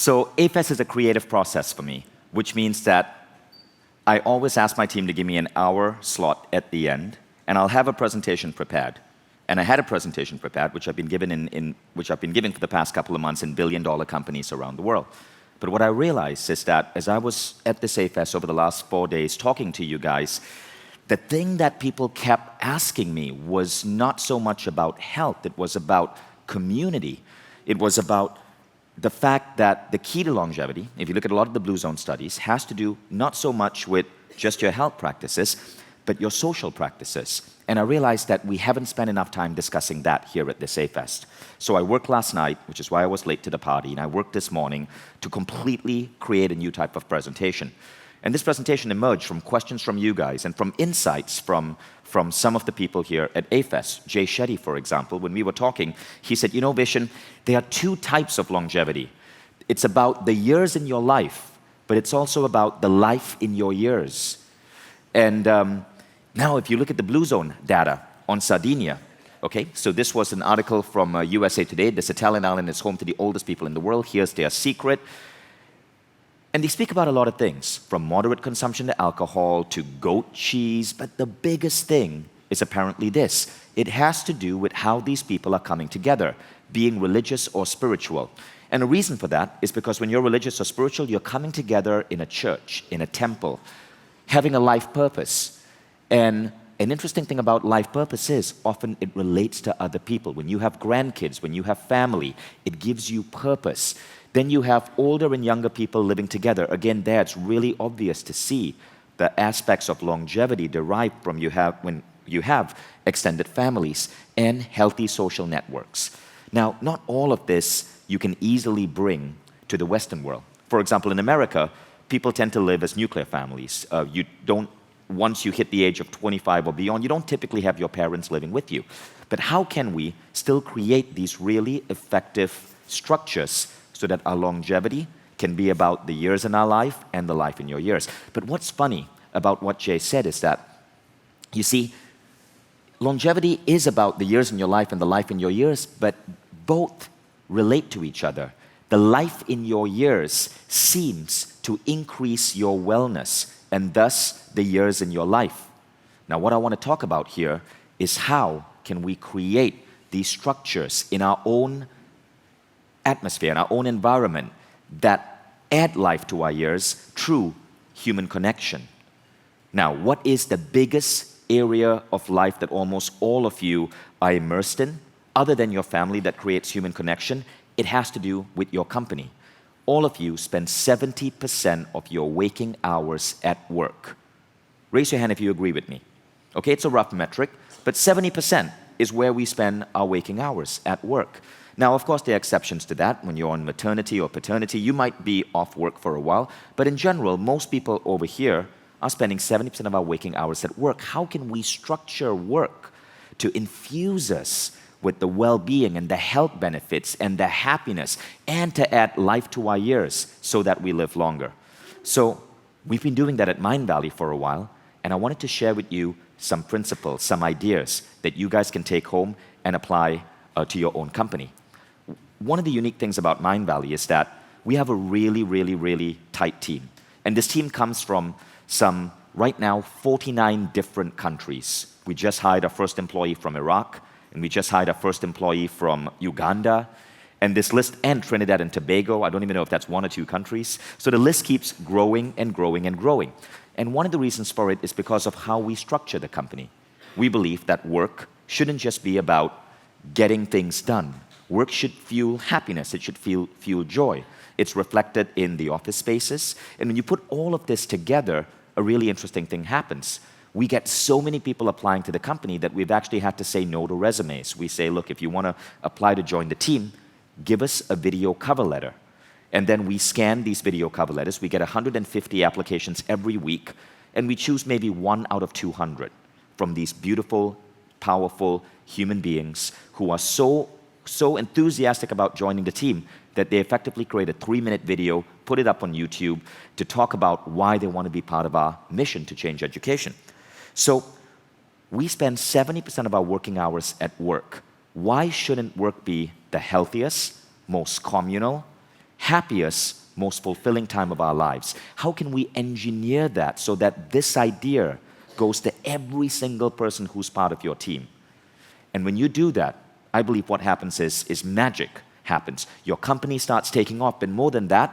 So A-Fest is a creative process for me, which means that I always ask my team to give me an hour slot at the end, and I'll have a presentation prepared. And I had a presentation prepared, which I've been given for the past couple of months in billion-dollar companies around the world. But what I realized is that as I was at this A-Fest over the last 4 days talking to you guys, the thing that people kept asking me was not so much about health, it was about community. It was about the fact that the key to longevity, if you look at a lot of the Blue Zone studies, has to do not so much with just your health practices, but your social practices. And I realized that we haven't spent enough time discussing that here at this A-Fest. So I worked last night, which is why I was late to the party, and I worked this morning to completely create a new type of presentation. And this presentation emerged from questions from you guys and from insights from some of the people here at A-Fest. Jay Shetty, for example, when we were talking, he said, you know, Vishen, there are two types of longevity. It's about the years in your life, but it's also about the life in your years. And now if you look at the Blue Zone data on Sardinia, okay, so this was an article from USA Today. This Italian island is home to the oldest people in the world. Here's their secret. And they speak about a lot of things, from moderate consumption to alcohol to goat cheese, but the biggest thing is apparently this. It has to do with how these people are coming together, being religious or spiritual. And the reason for that is because when you're religious or spiritual, you're coming together in a church, in a temple, having a life purpose. And an interesting thing about life purpose is often it relates to other people. When you have grandkids, when you have family, it gives you purpose. Then you have older and younger people living together. Again, there it's really obvious to see the aspects of longevity derived from when you have extended families and healthy social networks. Now, not all of this you can easily bring to the Western world. For example, in America, people tend to live as nuclear families. Once you hit the age of 25 or beyond, you don't typically have your parents living with you. But how can we still create these really effective structures so that our longevity can be about the years in our life and the life in your years? But what's funny about what Jay said is that, you see, longevity is about the years in your life and the life in your years, but both relate to each other. The life in your years seems to increase your wellness and thus the years in your life. Now, what I want to talk about here is how can we create these structures in our own atmosphere, in our own environment that add life to our years through human connection. Now, what is the biggest area of life that almost all of you are immersed in, other than your family, that creates human connection? It has to do with your company. All of you spend 70% of your waking hours at work. Raise your hand if you agree with me. Okay, it's a rough metric, but 70% is where we spend our waking hours at work. Now, of course, there are exceptions to that. When you're on maternity or paternity, you might be off work for a while. But in general, most people over here are spending 70% of our waking hours at work. How can we structure work to infuse us with the well-being and the health benefits and the happiness and to add life to our years so that we live longer? So we've been doing that at Mindvalley for a while, and I wanted to share with you some principles, some ideas that you guys can take home and apply to your own company. One of the unique things about Mindvalley is that we have a really, really, really tight team. And this team comes from right now, 49 different countries. We just hired our first employee from Iraq, and we just hired our first employee from Uganda, and this list, and Trinidad and Tobago. I don't even know if that's 1 or 2 countries. So the list keeps growing and growing and growing. And one of the reasons for it is because of how we structure the company. We believe that work shouldn't just be about getting things done. Work should fuel happiness. It should fuel joy. It's reflected in the office spaces. And when you put all of this together, a really interesting thing happens. We get so many people applying to the company that we've actually had to say no to resumes. We say, look, if you want to apply to join the team, give us a video cover letter. And then we scan these video cover letters. We get 150 applications every week, and we choose maybe 1 out of 200 from these beautiful, powerful human beings who are so enthusiastic about joining the team that they effectively create a 3-minute video, put it up on YouTube to talk about why they want to be part of our mission to change education. So we spend 70% of our working hours at work. Why shouldn't work be the healthiest, most communal, happiest, most fulfilling time of our lives. How can we engineer that so that this idea goes to every single person who's part of your team? And when you do that, I believe what happens is magic happens. Your company starts taking off, and more than that,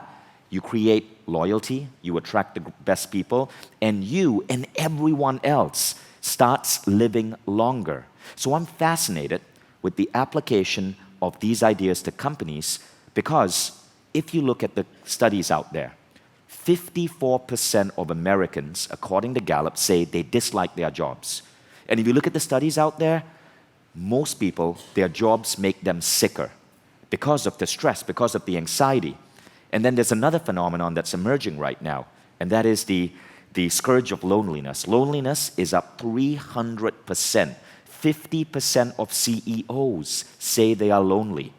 you create loyalty, you attract the best people, and you and everyone else starts living longer. So I'm fascinated with the application of these ideas to companies, because if you look at the studies out there, 54% of Americans, according to Gallup, say they dislike their jobs. And if you look at the studies out there, most people, their jobs make them sicker because of the stress, because of the anxiety. And then there's another phenomenon that's emerging right now, and that is the scourge of loneliness. Loneliness is up 300%. 50% of CEOs say they are lonely.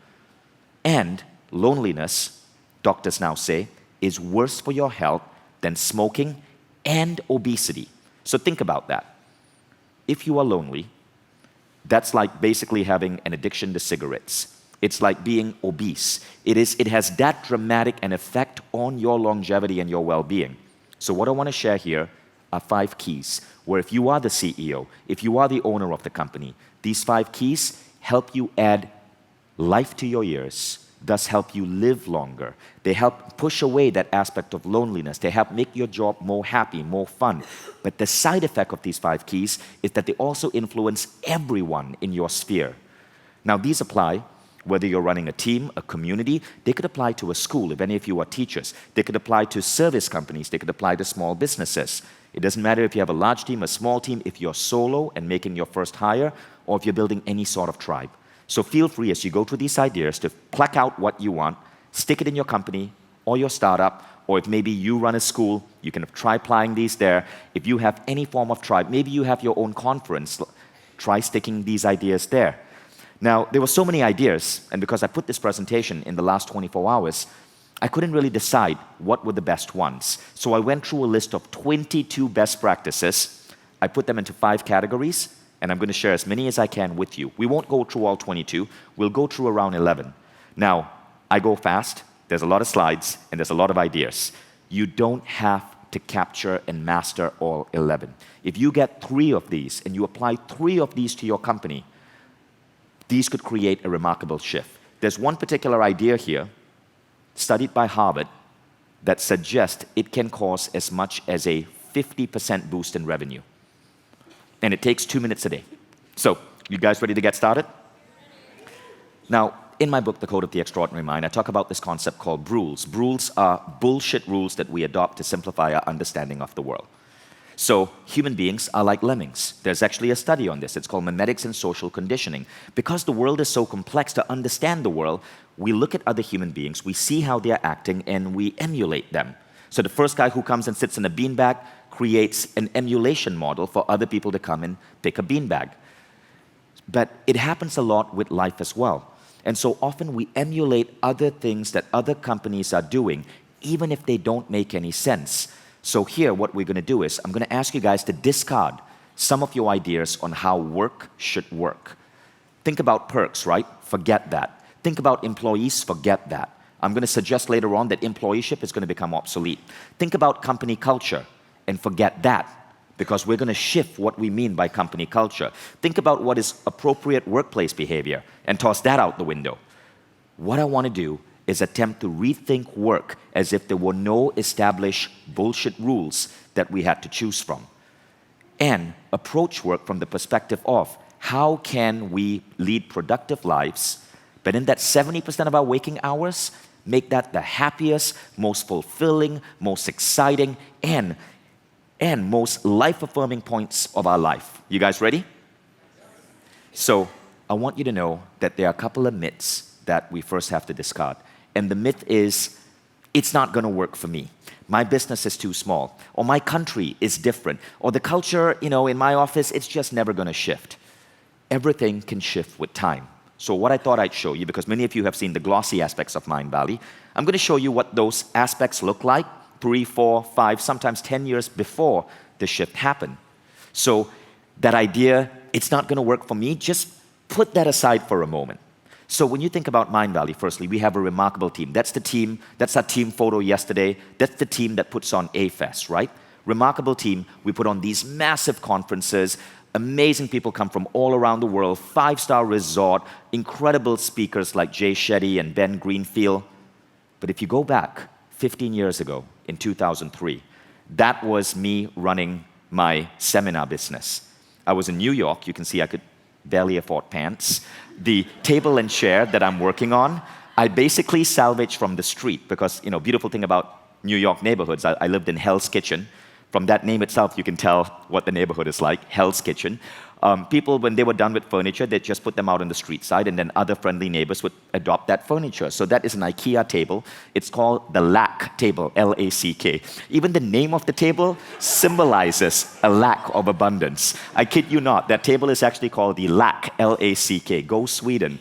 And loneliness, doctors now say, is worse for your health than smoking and obesity. So think about that. If you are lonely, that's like basically having an addiction to cigarettes. It's like being obese. It has that dramatic an effect on your longevity and your well-being. So what I want to share here are 5 keys, where if you are the CEO, if you are the owner of the company, these 5 keys help you add life to your years, thus help you live longer. They help push away that aspect of loneliness. They help make your job more happy, more fun. But the side effect of these 5 keys is that they also influence everyone in your sphere. Now, these apply whether you're running a team, a community. They could apply to a school, if any of you are teachers. They could apply to service companies. They could apply to small businesses. It doesn't matter if you have a large team, a small team, if you're solo and making your first hire, or if you're building any sort of tribe. So feel free as you go through these ideas to pluck out what you want, stick it in your company or your startup, or if maybe you run a school, you can try applying these there. If you have any form of tribe, maybe you have your own conference, try sticking these ideas there. Now, there were so many ideas, and because I put this presentation in the last 24 hours, I couldn't really decide what were the best ones. So I went through a list of 22 best practices. I put them into 5 categories, and I'm going to share as many as I can with you. We won't go through all 22. We'll go through around 11. Now, I go fast. There's a lot of slides, and there's a lot of ideas. You don't have to capture and master all 11. If you get 3 of these, and you apply 3 of these to your company, these could create a remarkable shift. There's one particular idea here, studied by Harvard, that suggests it can cause as much as a 50% boost in revenue. And it takes 2 minutes a day. So, you guys ready to get started? Now, in my book, The Code of the Extraordinary Mind, I talk about this concept called rules. Rules are bullshit rules that we adopt to simplify our understanding of the world. So human beings are like lemmings. There's actually a study on this. It's called Memetics and Social Conditioning. Because the world is so complex, to understand the world, we look at other human beings, we see how they're acting, and we emulate them. So the first guy who comes and sits in a beanbag creates an emulation model for other people to come and pick a beanbag. But it happens a lot with life as well. And so often we emulate other things that other companies are doing, even if they don't make any sense. So here, what we're going to do is, I'm going to ask you guys to discard some of your ideas on how work should work. Think about perks, right? Forget that. Think about employees, forget that. I'm going to suggest later on that employeeship is going to become obsolete. Think about company culture, and forget that, because we're going to shift what we mean by company culture. Think about what is appropriate workplace behavior, and toss that out the window. What I want to do is attempt to rethink work as if there were no established bullshit rules that we had to choose from. And approach work from the perspective of how can we lead productive lives, but in that 70% of our waking hours, make that the happiest, most fulfilling, most exciting, and most life-affirming points of our life. You guys ready? So I want you to know that there are a couple of myths that we first have to discard. And the myth is, it's not going to work for me. My business is too small. Or my country is different. Or the culture, in my office, it's just never going to shift. Everything can shift with time. So what I thought I'd show you, because many of you have seen the glossy aspects of Mindvalley, I'm going to show you what those aspects look like 3, 4, 5, sometimes 10 years before the shift happened. So that idea, it's not going to work for me, just put that aside for a moment. So when you think about Mindvalley, firstly, we have a remarkable team. That's the team, that's our team photo yesterday. That's the team that puts on A-Fest, right? Remarkable team. We put on these massive conferences. Amazing people come from all around the world. 5-star resort, incredible speakers like Jay Shetty and Ben Greenfield. But if you go back 15 years ago, in 2003, that was me running my seminar business. I was in New York. You can see I could barely afford pants. The table and chair that I'm working on, I basically salvaged from the street because, beautiful thing about New York neighborhoods, I lived in Hell's Kitchen. From that name itself, you can tell what the neighborhood is like, Hell's Kitchen. People, when they were done with furniture, they'd just put them out on the street side, and then other friendly neighbors would adopt that furniture. So that is an IKEA table. It's called the lack table, L-A-C-K. Even the name of the table symbolizes a lack of abundance. I kid you not, that table is actually called the lack, L-A-C-K. Go Sweden.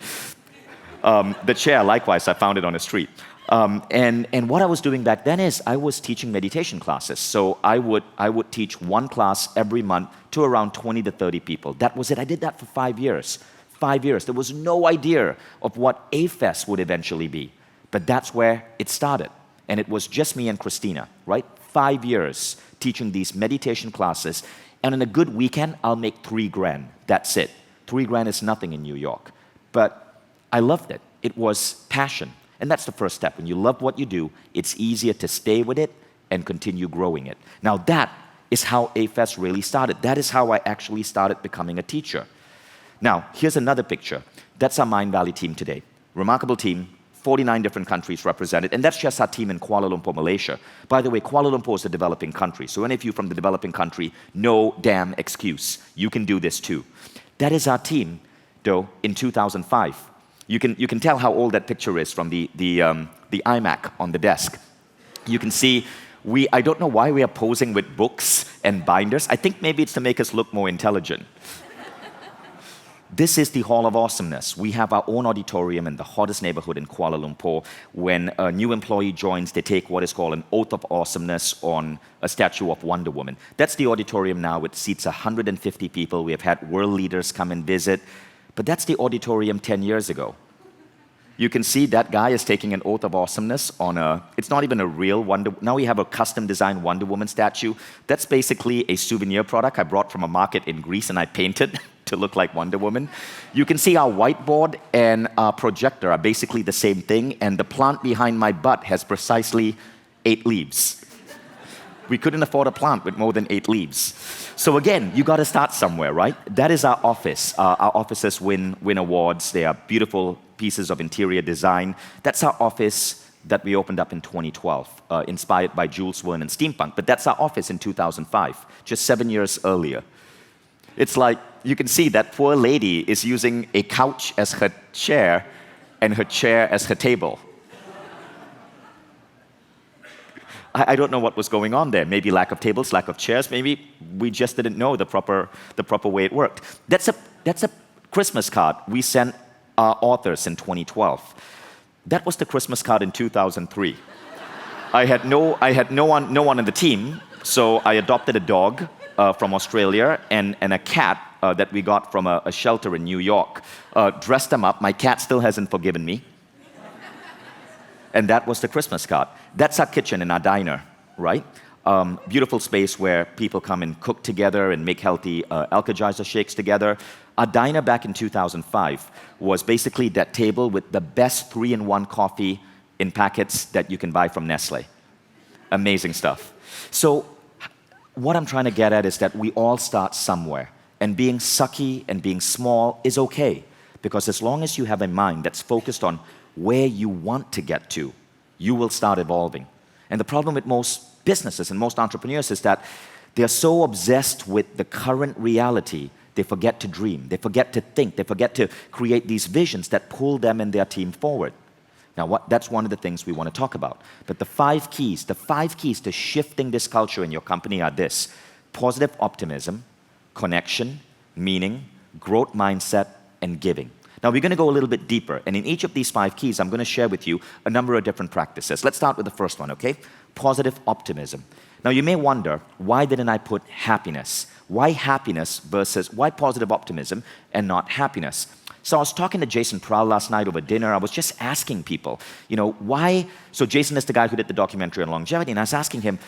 The chair, likewise, I found it on the street. And what I was doing back then is I was teaching meditation classes. So I would teach one class every month to around 20 to 30 people. That was it. I did that for 5 years. 5 years. There was no idea of what A-Fest would eventually be. But that's where it started. And it was just me and Christina, right? 5 years teaching these meditation classes. And on a good weekend, I'll make $3,000. That's it. $3,000 is nothing in New York. But I loved it. It was passion. And that's the first step. When you love what you do, it's easier to stay with it and continue growing it. Now that is how A-Fest really started. That is how I actually started becoming a teacher. Now, here's another picture. That's our Mindvalley team today. Remarkable team, 49 different countries represented, and that's just our team in Kuala Lumpur, Malaysia. By the way, Kuala Lumpur is a developing country, so any of you from the developing country, no damn excuse. You can do this too. That is our team, though, in 2005. You can tell how old that picture is from the iMac on the desk. You can see, I don't know why we are posing with books and binders. I think maybe it's to make us look more intelligent. This is the Hall of Awesomeness. We have our own auditorium in the hottest neighborhood in Kuala Lumpur. When a new employee joins, they take what is called an oath of awesomeness on a statue of Wonder Woman. That's the auditorium now. It seats 150 people. We have had world leaders come and visit. But that's the auditorium 10 years ago. You can see that guy is taking an oath of awesomeness on it's not even a real now we have a custom designed Wonder Woman statue. That's basically a souvenir product I brought from a market in Greece and I painted to look like Wonder Woman. You can see our whiteboard and our projector are basically the same thing, and the plant behind my butt has precisely 8 leaves. We couldn't afford a plant with more than 8 leaves. So again, you got to start somewhere, right? That is our office. Our offices win awards. They are beautiful pieces of interior design. That's our office that we opened up in 2012, inspired by Jules Verne and steampunk. But that's our office in 2005, just 7 years earlier. It's like, you can see that poor lady is using a couch as her chair and her chair as her table. I don't know what was going on there. Maybe lack of tables, lack of chairs. Maybe we just didn't know the proper way it worked. That's a Christmas card we sent our authors in 2012. That was the Christmas card in 2003. I had no one on the team, so I adopted a dog from Australia and a cat that we got from a shelter in New York. Dressed them up. My cat still hasn't forgiven me. And that was the Christmas card. That's our kitchen and our diner, right? Beautiful space where people come and cook together and make healthy Alka-Jaisa shakes together. Our diner back in 2005 was basically that table with the best 3-in-1 coffee in packets that you can buy from Nestle. Amazing stuff. So what I'm trying to get at is that we all start somewhere. And being sucky and being small is okay. Because as long as you have a mind that's focused on where you want to get to, you will start evolving. And the problem with most businesses and most entrepreneurs is that they're so obsessed with the current reality, they forget to dream, they forget to think, they forget to create these visions that pull them and their team forward. Now, that's one of the things we want to talk about. But the 5 keys to shifting this culture in your company are this: positive optimism, connection, meaning, growth mindset, and giving. Now, we're going to go a little bit deeper, and in each of these 5 keys, I'm going to share with you a number of different practices. Let's start with the first one, okay? Positive optimism. Now, you may wonder, why didn't I put happiness? Why happiness versus, why positive optimism and not happiness? So I was talking to Jason Prowl last night over dinner. I was just asking people, why? So Jason is the guy who did the documentary on longevity, and I was asking him,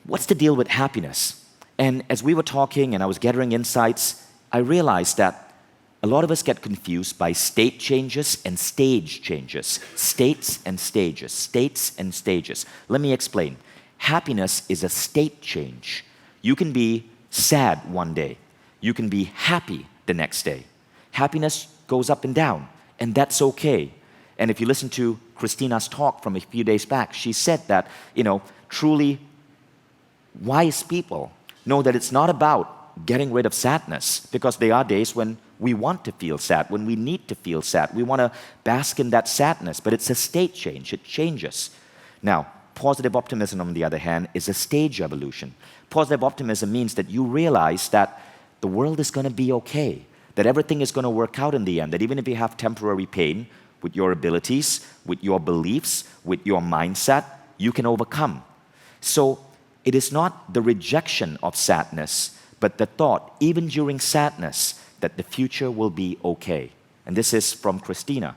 what's the deal with happiness? And as we were talking and I was gathering insights, I realized that a lot of us get confused by state changes and stage changes. States and stages, states and stages. Let me explain. Happiness is a state change. You can be sad one day. You can be happy the next day. Happiness goes up and down, and that's okay. And if you listen to Christina's talk from a few days back, she said that, truly wise people know that it's not about getting rid of sadness, because there are days when we want to feel sad, when we need to feel sad. We want to bask in that sadness, but it's a state change. It changes. Now, positive optimism, on the other hand, is a stage evolution. Positive optimism means that you realize that the world is going to be okay, that everything is going to work out in the end, that even if you have temporary pain, with your abilities, with your beliefs, with your mindset, you can overcome. So it is not the rejection of sadness, but the thought, even during sadness, that the future will be okay. And this is from Christina.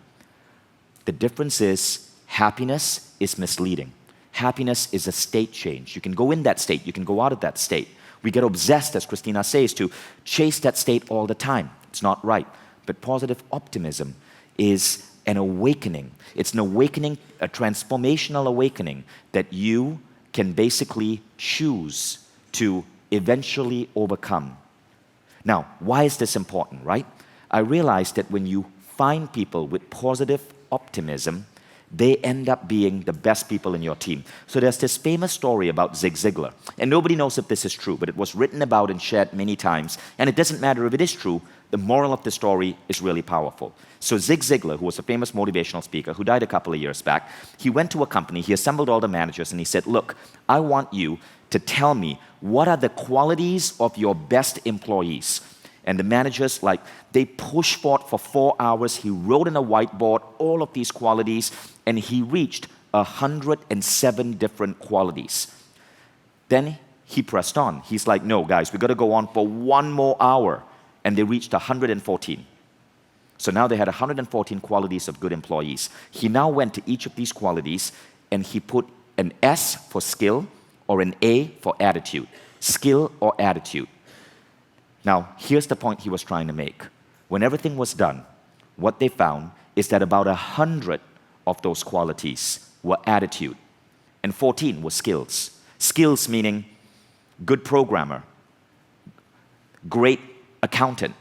The difference is happiness is misleading. Happiness is a state change. You can go in that state, you can go out of that state. We get obsessed, as Christina says, to chase that state all the time. It's not right. But positive optimism is an awakening. It's an awakening, a transformational awakening that you can basically choose to eventually overcome. Now, why is this important, right? I realized that when you find people with positive optimism, they end up being the best people in your team. So there's this famous story about Zig Ziglar. And nobody knows if this is true, but it was written about and shared many times. And it doesn't matter if it is true, the moral of the story is really powerful. So Zig Ziglar, who was a famous motivational speaker who died a couple of years back, he went to a company, he assembled all the managers, and he said, look, I want you to tell me what are the qualities of your best employees. And the managers, they pushed for it for 4 hours. He wrote in a whiteboard all of these qualities, and he reached 107 different qualities. Then he pressed on. He's like, no, guys, we got to go on for 1 more hour. And they reached 114. So now they had 114 qualities of good employees. He now went to each of these qualities, and he put an S for skill or an A for attitude. Skill or attitude. Now, here's the point he was trying to make. When everything was done, what they found is that about 100 of those qualities were attitude, and 14 were skills. Skills meaning good programmer, great accountant.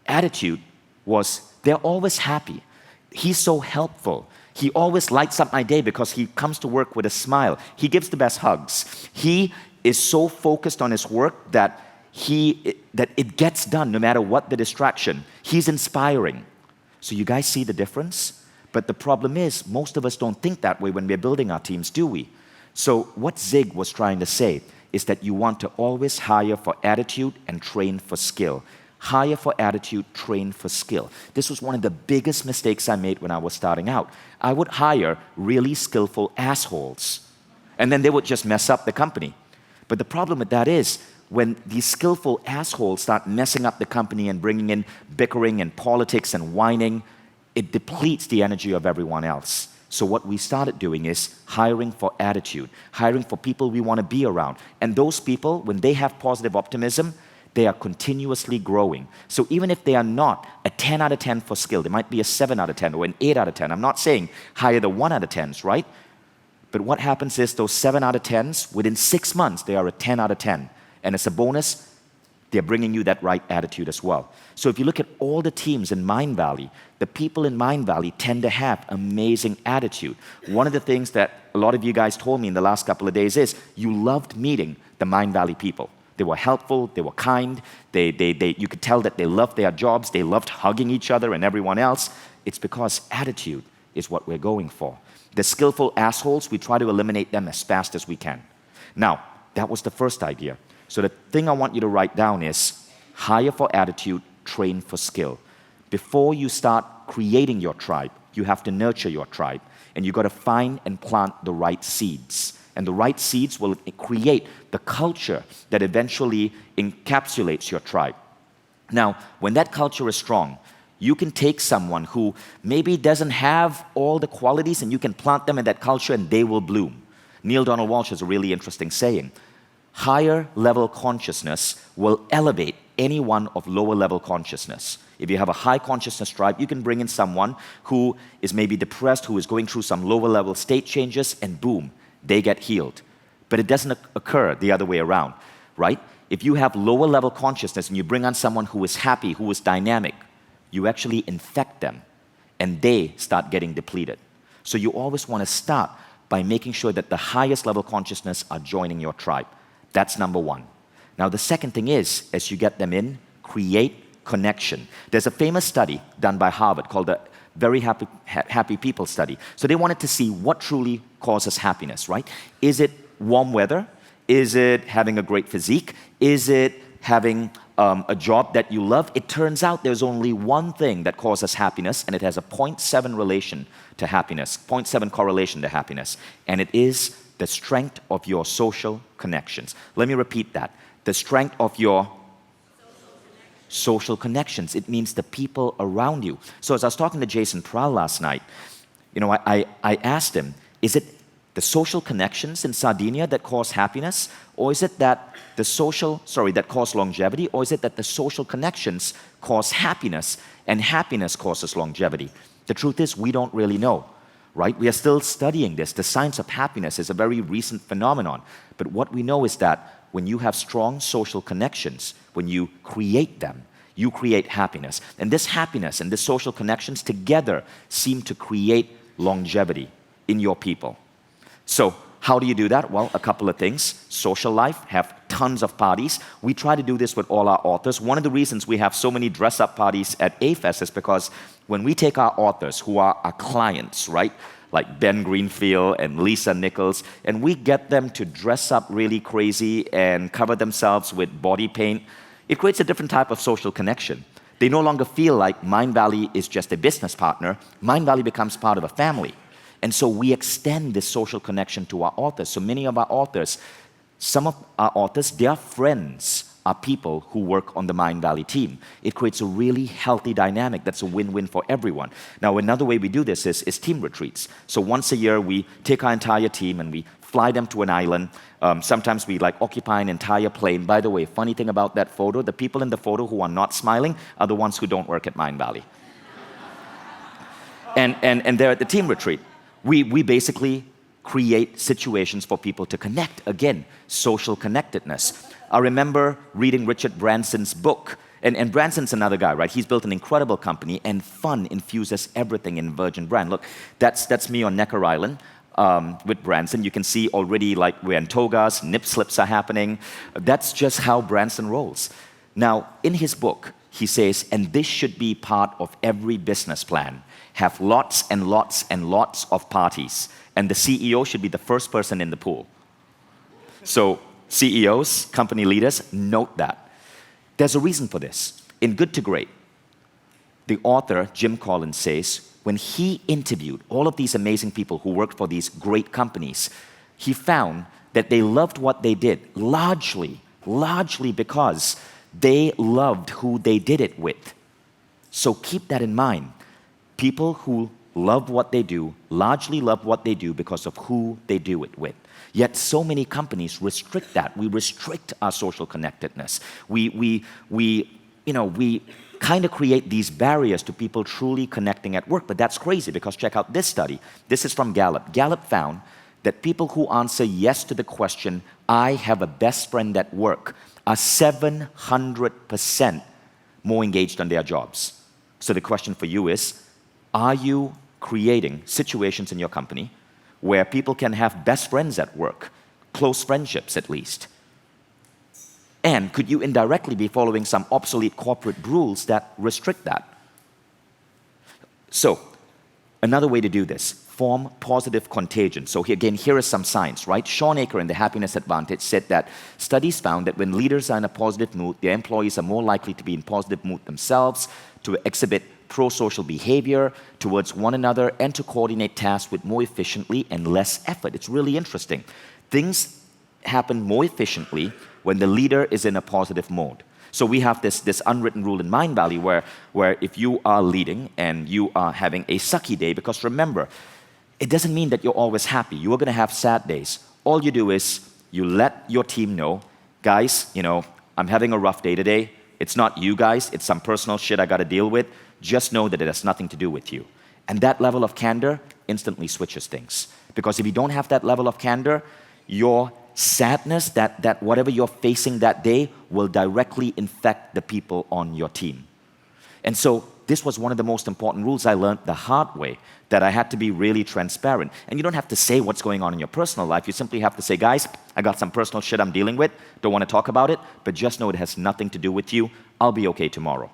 Attitude was they're always happy. He's so helpful. He always lights up my day because he comes to work with a smile. He gives the best hugs. He is so focused on his work that it gets done no matter what the distraction. He's inspiring. So you guys see the difference? But the problem is, most of us don't think that way when we're building our teams, do we? So what Zig was trying to say is that you want to always hire for attitude and train for skill. Hire for attitude, train for skill. This was one of the biggest mistakes I made when I was starting out. I would hire really skillful assholes, and then they would just mess up the company. But the problem with that is, when these skillful assholes start messing up the company and bringing in bickering and politics and whining, it depletes the energy of everyone else. So what we started doing is hiring for attitude, hiring for people we want to be around. And those people, when they have positive optimism, they are continuously growing. So even if they are not a 10 out of 10 for skill, they might be a 7 out of 10 or an 8 out of 10. I'm not saying hire the 1 out of 10s, right? But what happens is those 7 out of 10s, within 6 months, they are a 10 out of 10. And as a bonus, they're bringing you that right attitude as well. So if you look at all the teams in Mindvalley, the people in Mindvalley tend to have amazing attitude. One of the things that a lot of you guys told me in the last couple of days is you loved meeting the Mindvalley people. They were helpful, they were kind, you could tell that they loved their jobs, they loved hugging each other and everyone else. It's because attitude is what we're going for. The skillful assholes, we try to eliminate them as fast as we can. Now, that was the first idea. So the thing I want you to write down is hire for attitude, train for skill. Before you start creating your tribe, you have to nurture your tribe. And you've got to find and plant the right seeds. And the right seeds will create the culture that eventually encapsulates your tribe. Now, when that culture is strong, You can take someone who maybe doesn't have all the qualities and you can plant them in that culture and they will bloom. Neil Donald Walsh has a really interesting saying. Higher level consciousness will elevate anyone of lower level consciousness. If you have a high consciousness tribe, you can bring in someone who is maybe depressed, who is going through some lower level state changes, and boom, they get healed. But it doesn't occur the other way around, right? If you have lower level consciousness and you bring on someone who is happy, who is dynamic, you actually infect them and they start getting depleted. So you always want to start by making sure that the highest level consciousness are joining your tribe. That's number one. Now the second thing is, as you get them in, create connection. There's a famous study done by Harvard called the Very Happy People study. So they wanted to see what truly causes happiness, right? Is it warm weather? Is it having a great physique? Is it having a job that you love? It turns out there's only one thing that causes happiness, and it has a 0.7 relation to happiness, 0.7 correlation to happiness, and it is the strength of your social connections. Let me repeat that. The strength of your social connections. It means the people around you. So as I was talking to Jason Pral last night, I asked him, is it the social connections in Sardinia that cause happiness? Or is it that that cause longevity? Or is it that the social connections cause happiness and happiness causes longevity? The truth is, we don't really know, right? We are still studying this. The science of happiness is a very recent phenomenon. But what we know is that when you have strong social connections, when you create them, you create happiness. And this happiness and this social connections together seem to create longevity in your people. So how do you do that? Well, a couple of things. Social life, have tons of parties. We try to do this with all our authors. One of the reasons we have so many dress-up parties at A-Fest is because when we take our authors, who are our clients, right? Like Ben Greenfield and Lisa Nichols, and we get them to dress up really crazy and cover themselves with body paint, it creates a different type of social connection. They no longer feel like Mindvalley is just a business partner. Mindvalley becomes part of a family. And so we extend this social connection to our authors. So many of our authors, some of our authors, their friends are people who work on the Mindvalley team. It creates a really healthy dynamic that's a win-win for everyone. Now, another way we do this is team retreats. So once a year, we take our entire team and we fly them to an island. Sometimes we occupy an entire plane. By the way, funny thing about that photo, the people in the photo who are not smiling are the ones who don't work at Mindvalley. And they're at the team retreat. We basically create situations for people to connect. Again, social connectedness. I remember reading Richard Branson's book, and Branson's another guy, right? He's built an incredible company, and fun infuses everything in Virgin Brand. Look, that's me on Necker Island with Branson. You can see already we're in togas, nip slips are happening. That's just how Branson rolls. Now, in his book, he says, and this should be part of every business plan, have lots and lots and lots of parties, and the CEO should be the first person in the pool. So CEOs, company leaders, note that. There's a reason for this. In Good to Great, the author, Jim Collins, says when he interviewed all of these amazing people who worked for these great companies, he found that they loved what they did largely because they loved who they did it with. So keep that in mind. People who love what they do largely love what they do because of who they do it with. Yet so many companies restrict that. We restrict our social connectedness. We kind of create these barriers to people truly connecting at work. But that's crazy because check out this study. This is from Gallup. Gallup found that people who answer yes to the question, I have a best friend at work, are 700% more engaged on their jobs. So the question for you is, are you creating situations in your company where people can have best friends at work, close friendships at least? And could you indirectly be following some obsolete corporate rules that restrict that? So, another way to do this, form positive contagion. So here is some science, right? Sean Aker in The Happiness Advantage said that studies found that when leaders are in a positive mood, their employees are more likely to be in positive mood themselves, to exhibit pro-social behavior towards one another, and to coordinate tasks with more efficiently and less effort. It's really interesting. Things happen more efficiently when the leader is in a positive mode. So we have this unwritten rule in Mindvalley where if you are leading and you are having a sucky day, because remember, it doesn't mean that you're always happy. You are going to have sad days. All you do is you let your team know, guys, I'm having a rough day today. It's not you guys. It's some personal shit I got to deal with. Just know that it has nothing to do with you. And that level of candor instantly switches things. Because if you don't have that level of candor, your sadness, that whatever you're facing that day will directly infect the people on your team. And so this was one of the most important rules I learned the hard way, that I had to be really transparent. And you don't have to say what's going on in your personal life. You simply have to say, guys, I got some personal shit I'm dealing with. Don't want to talk about it, but just know it has nothing to do with you. I'll be okay tomorrow.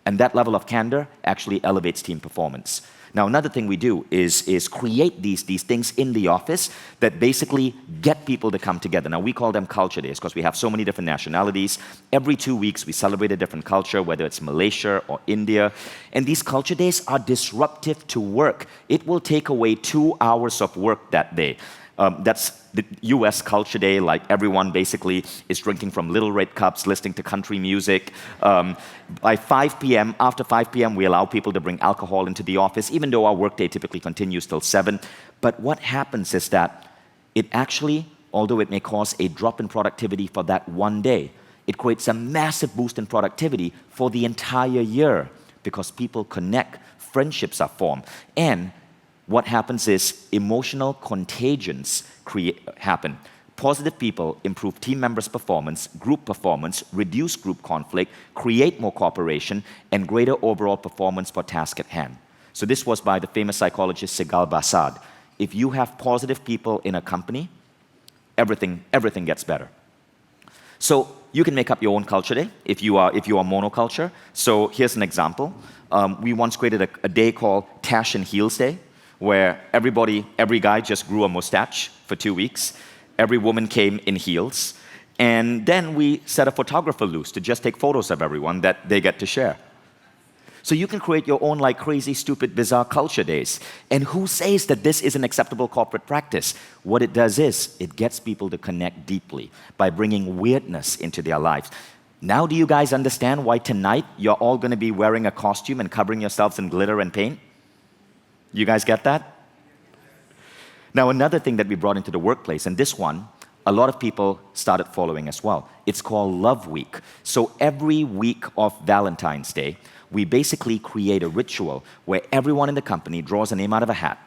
And that level of candor actually elevates team performance. Now, another thing we do is create these things in the office that basically get people to come together. Now, we call them culture days because we have so many different nationalities. Every 2 weeks, we celebrate a different culture, whether it's Malaysia or India. And these culture days are disruptive to work. It will take away 2 hours of work that day. That's the US culture day, like everyone basically is drinking from little red cups, listening to country music. By 5 p.m., after 5 p.m., we allow people to bring alcohol into the office, even though our workday typically continues till 7. But what happens is that it actually, although it may cause a drop in productivity for that one day, it creates a massive boost in productivity for the entire year because people connect, friendships are formed, and what happens is emotional contagions happen. Positive people improve team members' performance, reduce group conflict, create more cooperation, and greater overall performance for task at hand. So this was by the famous psychologist Sigal Basad. If you have positive people in a company, everything gets better. So you can make up your own culture day if you are monoculture. So here's an example. We once created a day called Tash and Heels Day, where every guy just grew a mustache for 2 weeks. Every woman came in heels. And then we set a photographer loose to just take photos of everyone that they get to share. So you can create your own like crazy, stupid, bizarre culture days. And who says that this is an acceptable corporate practice? What it does is it gets people to connect deeply by bringing weirdness into their lives. Now do you guys understand why tonight you're all going to be wearing a costume and covering yourselves in glitter and paint? You guys get that? Now, another thing that we brought into the workplace, and this one, a lot of people started following as well. It's called Love Week. So every week of Valentine's Day, we basically create a ritual where everyone in the company draws a name out of a hat,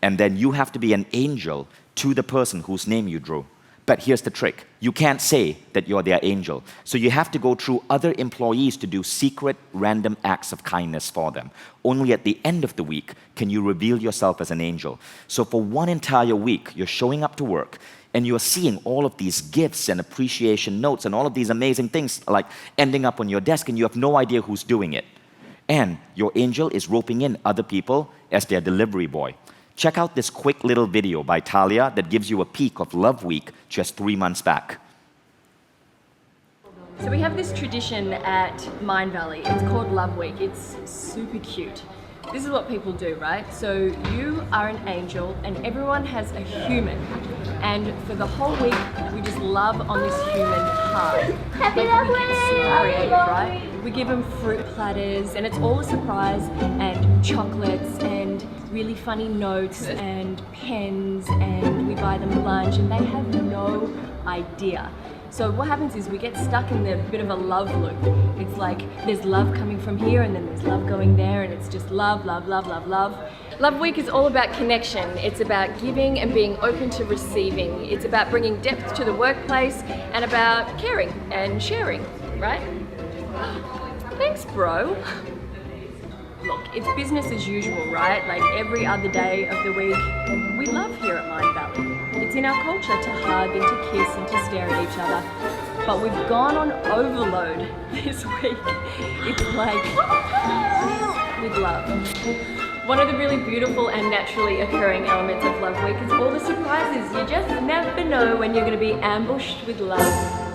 and then you have to be an angel to the person whose name you drew. But here's the trick. You can't say that you're their angel. So you have to go through other employees to do secret, random acts of kindness for them. Only at the end of the week can you reveal yourself as an angel. So for one entire week, you're showing up to work, and you're seeing all of these gifts and appreciation notes and all of these amazing things like ending up on your desk, and you have no idea who's doing it. And your angel is roping in other people as their delivery boy. Check out this quick little video by Talia that gives you a peek of Love Week just 3 months back. So we have this tradition at Mindvalley. It's called Love Week. It's super cute. This is what people do, right? So you are an angel and everyone has a human. And for the whole week, we just love on this human hard. Happy Like, Love we get Week! super creative, right? We give them fruit platters and it's all a surprise, and chocolates and really funny notes and pens, and we buy them lunch and they have no idea. So what happens is we get stuck in the bit of a love loop. It's like there's love coming from here and then there's love going there, and it's just love, love, love, love, love. Love Week is all about connection. It's about giving and being open to receiving. It's about bringing depth to the workplace and about caring and sharing, right? Thanks, bro. Look, it's business as usual, right? Like every other day of the week, we love here at Mindvalley. It's in our culture to hug and to kiss and to stare at each other. But we've gone on overload this week. It's like, with love. One of the really beautiful and naturally occurring elements of Love Week is all the surprises. You just never know when you're going to be ambushed with love.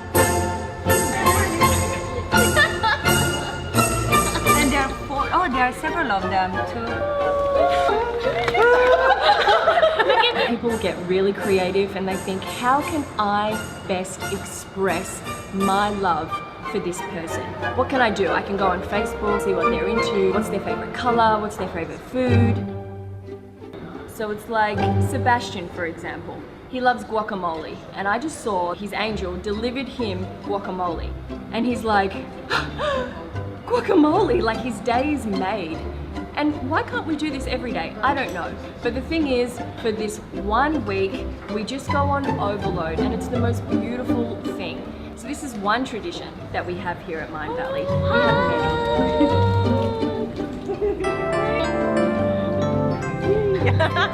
There are several of them too. People get really creative and they think, how can I best express my love for this person. What can I do? I can go on Facebook, see what they're into, what's their favorite color, what's their favorite food. So it's like Sebastian, for example. He loves guacamole, and I just saw his angel delivered him guacamole. And he's like, guacamole, like his day is made. And why can't we do this every day? I don't know. But the thing is, for this 1 week, we just go on overload, and it's the most beautiful thing. So this is one tradition that we have here at Mindvalley. We have many.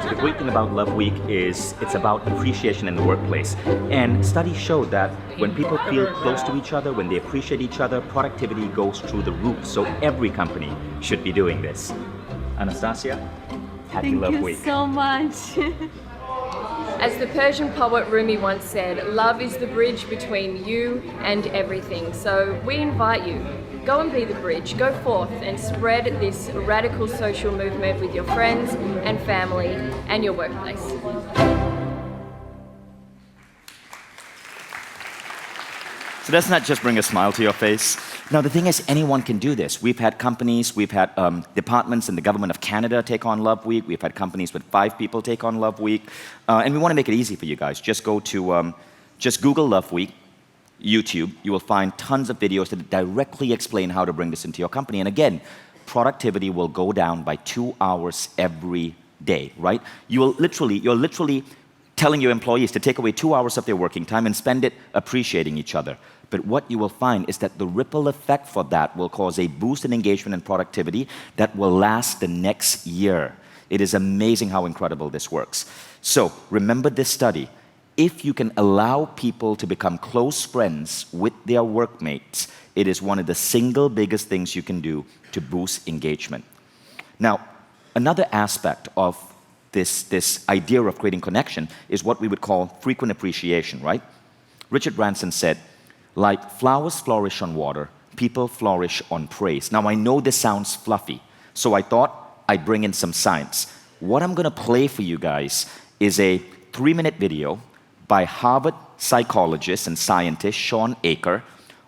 So the great thing about Love Week is it's about appreciation in the workplace. And studies show that when people feel close to each other, when they appreciate each other, productivity goes through the roof. So every company should be doing this. Anastasia, happy Love Week. Thank you so much. As the Persian poet Rumi once said, love is the bridge between you and everything. So we invite you, go and be the bridge. Go forth and spread this radical social movement with your friends and family and your workplace. So doesn't that just bring a smile to your face? Now the thing is, anyone can do this. We've had companies, we've had departments in the government of Canada take on Love Week. We've had companies with 5 people take on Love Week. And we want to make it easy for you guys. Just go to, just Google Love Week, YouTube. You will find tons of videos that directly explain how to bring this into your company. And again, productivity will go down by 2 hours every day, right? You're literally telling your employees to take away 2 hours of their working time and spend it appreciating each other. But what you will find is that the ripple effect for that will cause a boost in engagement and productivity that will last the next year. It is amazing how incredible this works. So remember this study. If you can allow people to become close friends with their workmates, it is one of the single biggest things you can do to boost engagement. Now, another aspect of this idea of creating connection is what we would call frequent appreciation, right? Richard Branson said, like flowers flourish on water, people flourish on praise. Now I know this sounds fluffy, so I thought I'd bring in some science. What I'm gonna play for you guys is a 3-minute video by Harvard psychologist and scientist Sean Aker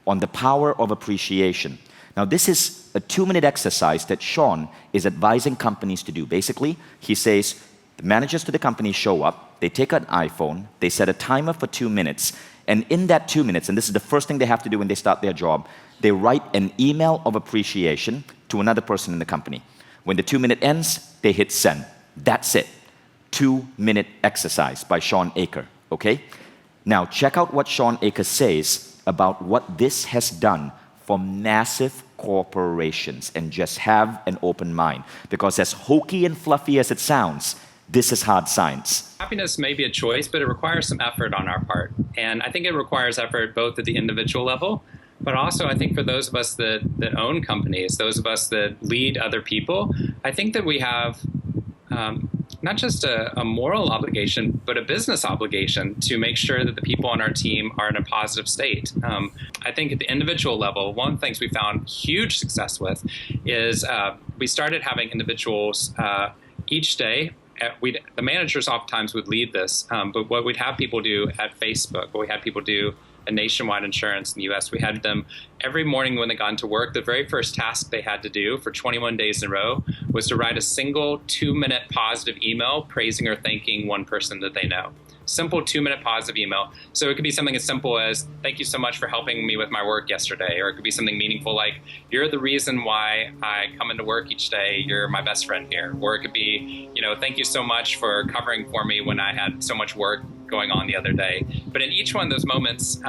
on the power of appreciation. Now this is a 2-minute exercise that Sean is advising companies to do. Basically, he says, the managers to the company show up, they take an iPhone, they set a timer for 2 minutes, and in that 2 minutes, and this is the first thing they have to do when they start their job, they write an email of appreciation to another person in the company. When the 2-minute ends, they hit send. That's it. 2-minute exercise by Sean Aker, okay? Now check out what Sean Aker says about what this has done for massive corporations, and just have an open mind. Because as hokey and fluffy as it sounds, this is hard science. Happiness may be a choice, but it requires some effort on our part. And I think it requires effort both at the individual level, but also I think for those of us that own companies, those of us that lead other people, I think that we have not just a moral obligation, but a business obligation to make sure that the people on our team are in a positive state. I think at the individual level, one of the things we found huge success with is we started having individuals each day. The managers oftentimes would lead this, but what we'd have people do at Facebook, what we had people do at Nationwide Insurance in the US, we had them every morning when they got into work, the very first task they had to do for 21 days in a row was to write a single 2-minute positive email praising or thanking one person that they know. Simple 2-minute positive email. So it could be something as simple as, thank you so much for helping me with my work yesterday. Or it could be something meaningful like, you're the reason why I come into work each day. You're my best friend here. Or it could be, thank you so much for covering for me when I had so much work going on the other day. But in each one of those moments,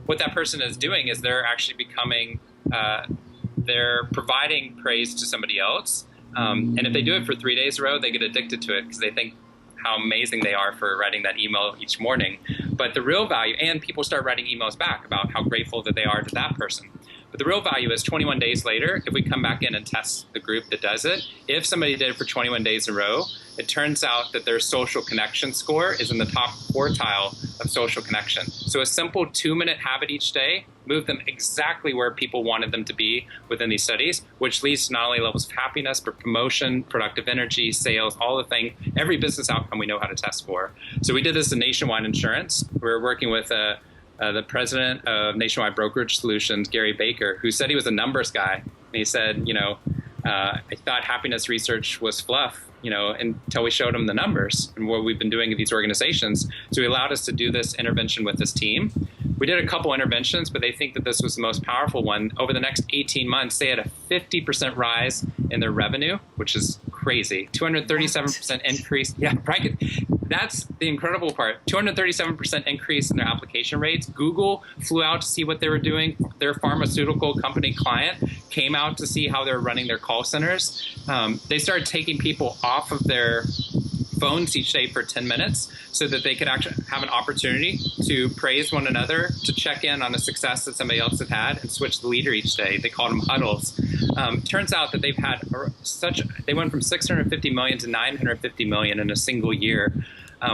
what that person is doing is they're actually becoming, they're providing praise to somebody else. And if they do it for 3 days in a row, they get addicted to it because they think how amazing they are for writing that email each morning. But the real value, and people start writing emails back about how grateful that they are to that person. But the real value is 21 days later, if we come back in and test the group that does it, if somebody did it for 21 days in a row, it turns out that their social connection score is in the top quartile of social connection. So a simple 2-minute habit each day moved them exactly where people wanted them to be within these studies, which leads to not only levels of happiness, but promotion, productive energy, sales, all the things, every business outcome we know how to test for. So we did this in Nationwide Insurance. We were working with a the president of Nationwide Brokerage Solutions, Gary Baker, who said he was a numbers guy. And he said, I thought happiness research was fluff, until we showed him the numbers and what we've been doing at these organizations. So he allowed us to do this intervention with his team. We did a couple interventions, but they think that this was the most powerful one. Over the next 18 months, they had a 50% rise in their revenue, which is crazy. 237% increase. Yeah, right. That's the incredible part. 237% increase in their application rates. Google flew out to see what they were doing. Their pharmaceutical company client came out to see how they're running their call centers. They started taking people off of their phones each day for 10 minutes so that they could actually have an opportunity to praise one another, to check in on a success that somebody else had and switch the leader each day. They called them huddles. Turns out that they've had they went from 650 million to 950 million in a single year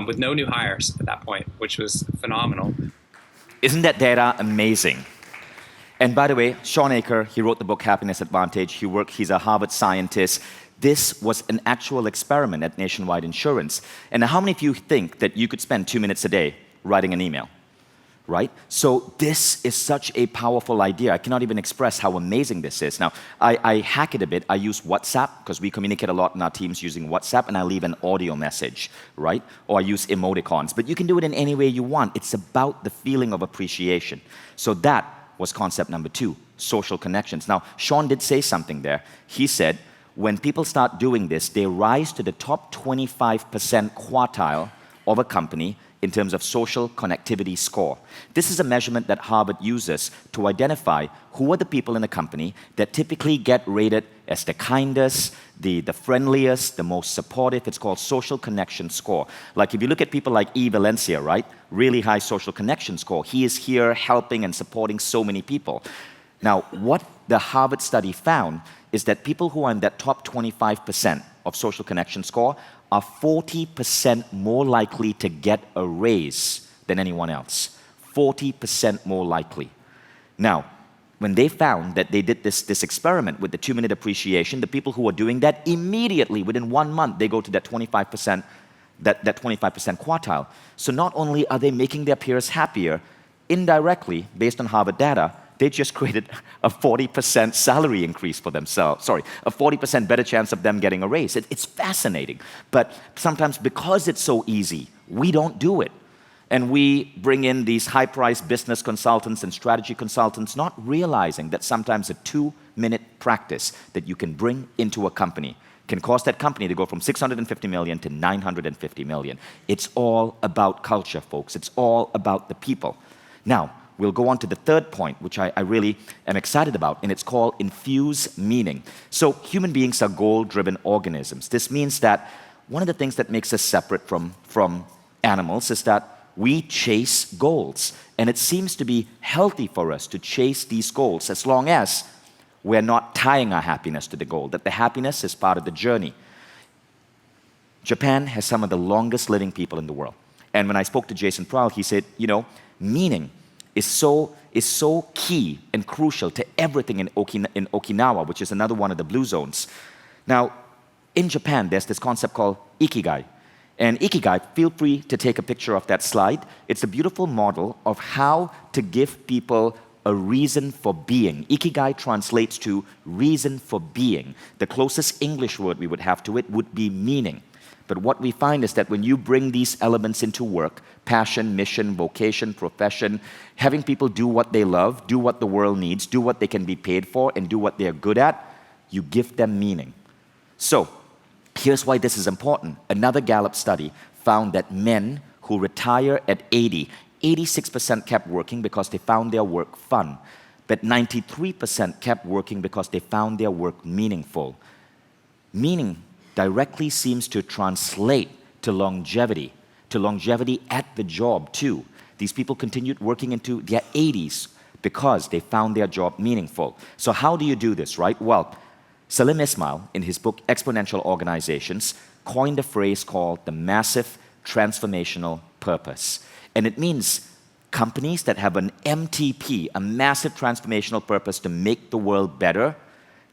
with no new hires at that point, which was phenomenal. Isn't that data amazing? And by the way, Sean Aker, he wrote the book Happiness Advantage. He's a Harvard scientist. This was an actual experiment at Nationwide Insurance. And how many of you think that you could spend 2 minutes a day writing an email, right? So this is such a powerful idea. I cannot even express how amazing this is. Now, I hack it a bit. I use WhatsApp because we communicate a lot in our teams using WhatsApp, and I leave an audio message, right? Or I use emoticons. But you can do it in any way you want. It's about the feeling of appreciation. So that was concept number 2, social connections. Now, Sean did say something there. He said, when people start doing this, they rise to the top 25% quartile of a company in terms of social connectivity score. This is a measurement that Harvard uses to identify who are the people in a company that typically get rated as the kindest, the friendliest, the most supportive. It's called social connection score. Like if you look at people like E. Valencia, right? Really high social connection score. He is here helping and supporting so many people. Now, what the Harvard study found is that people who are in that top 25% of social connection score are 40% more likely to get a raise than anyone else. 40% more likely. Now, when they found that they did this experiment with the 2-minute appreciation, the people who are doing that immediately, within 1 month, they go to that 25%, that 25% quartile. So not only are they making their peers happier, indirectly, based on Harvard data, they just created a 40% salary increase for themselves. Sorry, a 40% better chance of them getting a raise. It's fascinating. But sometimes because it's so easy, we don't do it. And we bring in these high-priced business consultants and strategy consultants, not realizing that sometimes a 2-minute practice that you can bring into a company can cause that company to go from 650 million to 950 million. It's all about culture, folks. It's all about the people. Now, we'll go on to the third point, which I really am excited about, and it's called infuse meaning. So human beings are goal-driven organisms. This means that one of the things that makes us separate from animals is that we chase goals. And it seems to be healthy for us to chase these goals as long as we're not tying our happiness to the goal, that the happiness is part of the journey. Japan has some of the longest living people in the world. And when I spoke to Jason Prowl, he said, meaning is so key and crucial to everything in Okinawa, which is another one of the blue zones. Now, in Japan, there's this concept called ikigai. And ikigai, feel free to take a picture of that slide. It's a beautiful model of how to give people a reason for being. Ikigai translates to reason for being. The closest English word we would have to it would be meaning. But what we find is that when you bring these elements into work, passion, mission, vocation, profession, having people do what they love, do what the world needs, do what they can be paid for, and do what they're good at, you give them meaning. So, here's why this is important. Another Gallup study found that men who retire at 80, 86% kept working because they found their work fun, but 93% kept working because they found their work meaningful. Meaning directly seems to translate to longevity at the job too. These people continued working into their 80s because they found their job meaningful. So how do you do this, right? Well, Salim Ismail, in his book Exponential Organizations, coined a phrase called the massive transformational purpose. And it means companies that have an MTP, a massive transformational purpose to make the world better,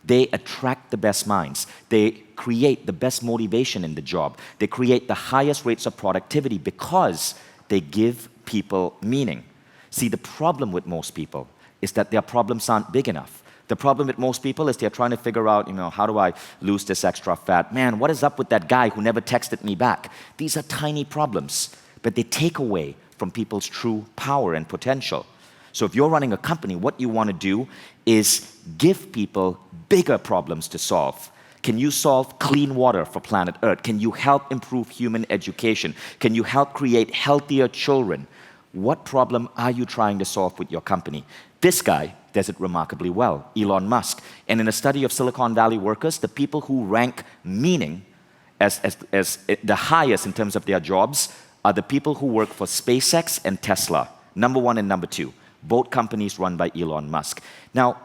they attract the best minds. They create the best motivation in the job. They create the highest rates of productivity because they give people meaning. See, the problem with most people is that their problems aren't big enough. The problem with most people is they're trying to figure out, how do I lose this extra fat? Man, what is up with that guy who never texted me back? These are tiny problems, but they take away from people's true power and potential. So if you're running a company, what you want to do is give people bigger problems to solve. Can you solve clean water for planet Earth? Can you help improve human education? Can you help create healthier children? What problem are you trying to solve with your company? This guy does it remarkably well, Elon Musk. And in a study of Silicon Valley workers, the people who rank meaning as the highest in terms of their jobs are the people who work for SpaceX and Tesla, number 1 and number 2, both companies run by Elon Musk. Now,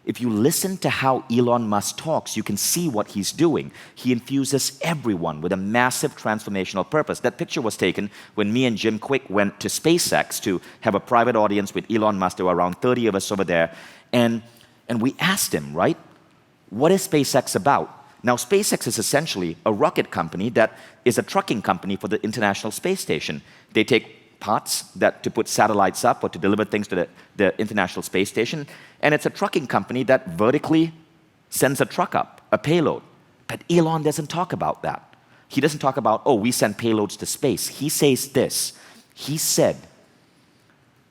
if you listen to how Elon Musk talks, you can see what he's doing. He infuses everyone with a massive transformational purpose. That picture was taken when me and Jim Quick went to SpaceX to have a private audience with Elon Musk. There were around 30 of us over there. And we asked him, right, what is SpaceX about? Now, SpaceX is essentially a rocket company that is a trucking company for the International Space Station. They take parts to put satellites up or to deliver things to the International Space Station. And it's a trucking company that vertically sends a truck up, a payload. But Elon doesn't talk about that. He doesn't talk about, oh, we send payloads to space. He says this. He said,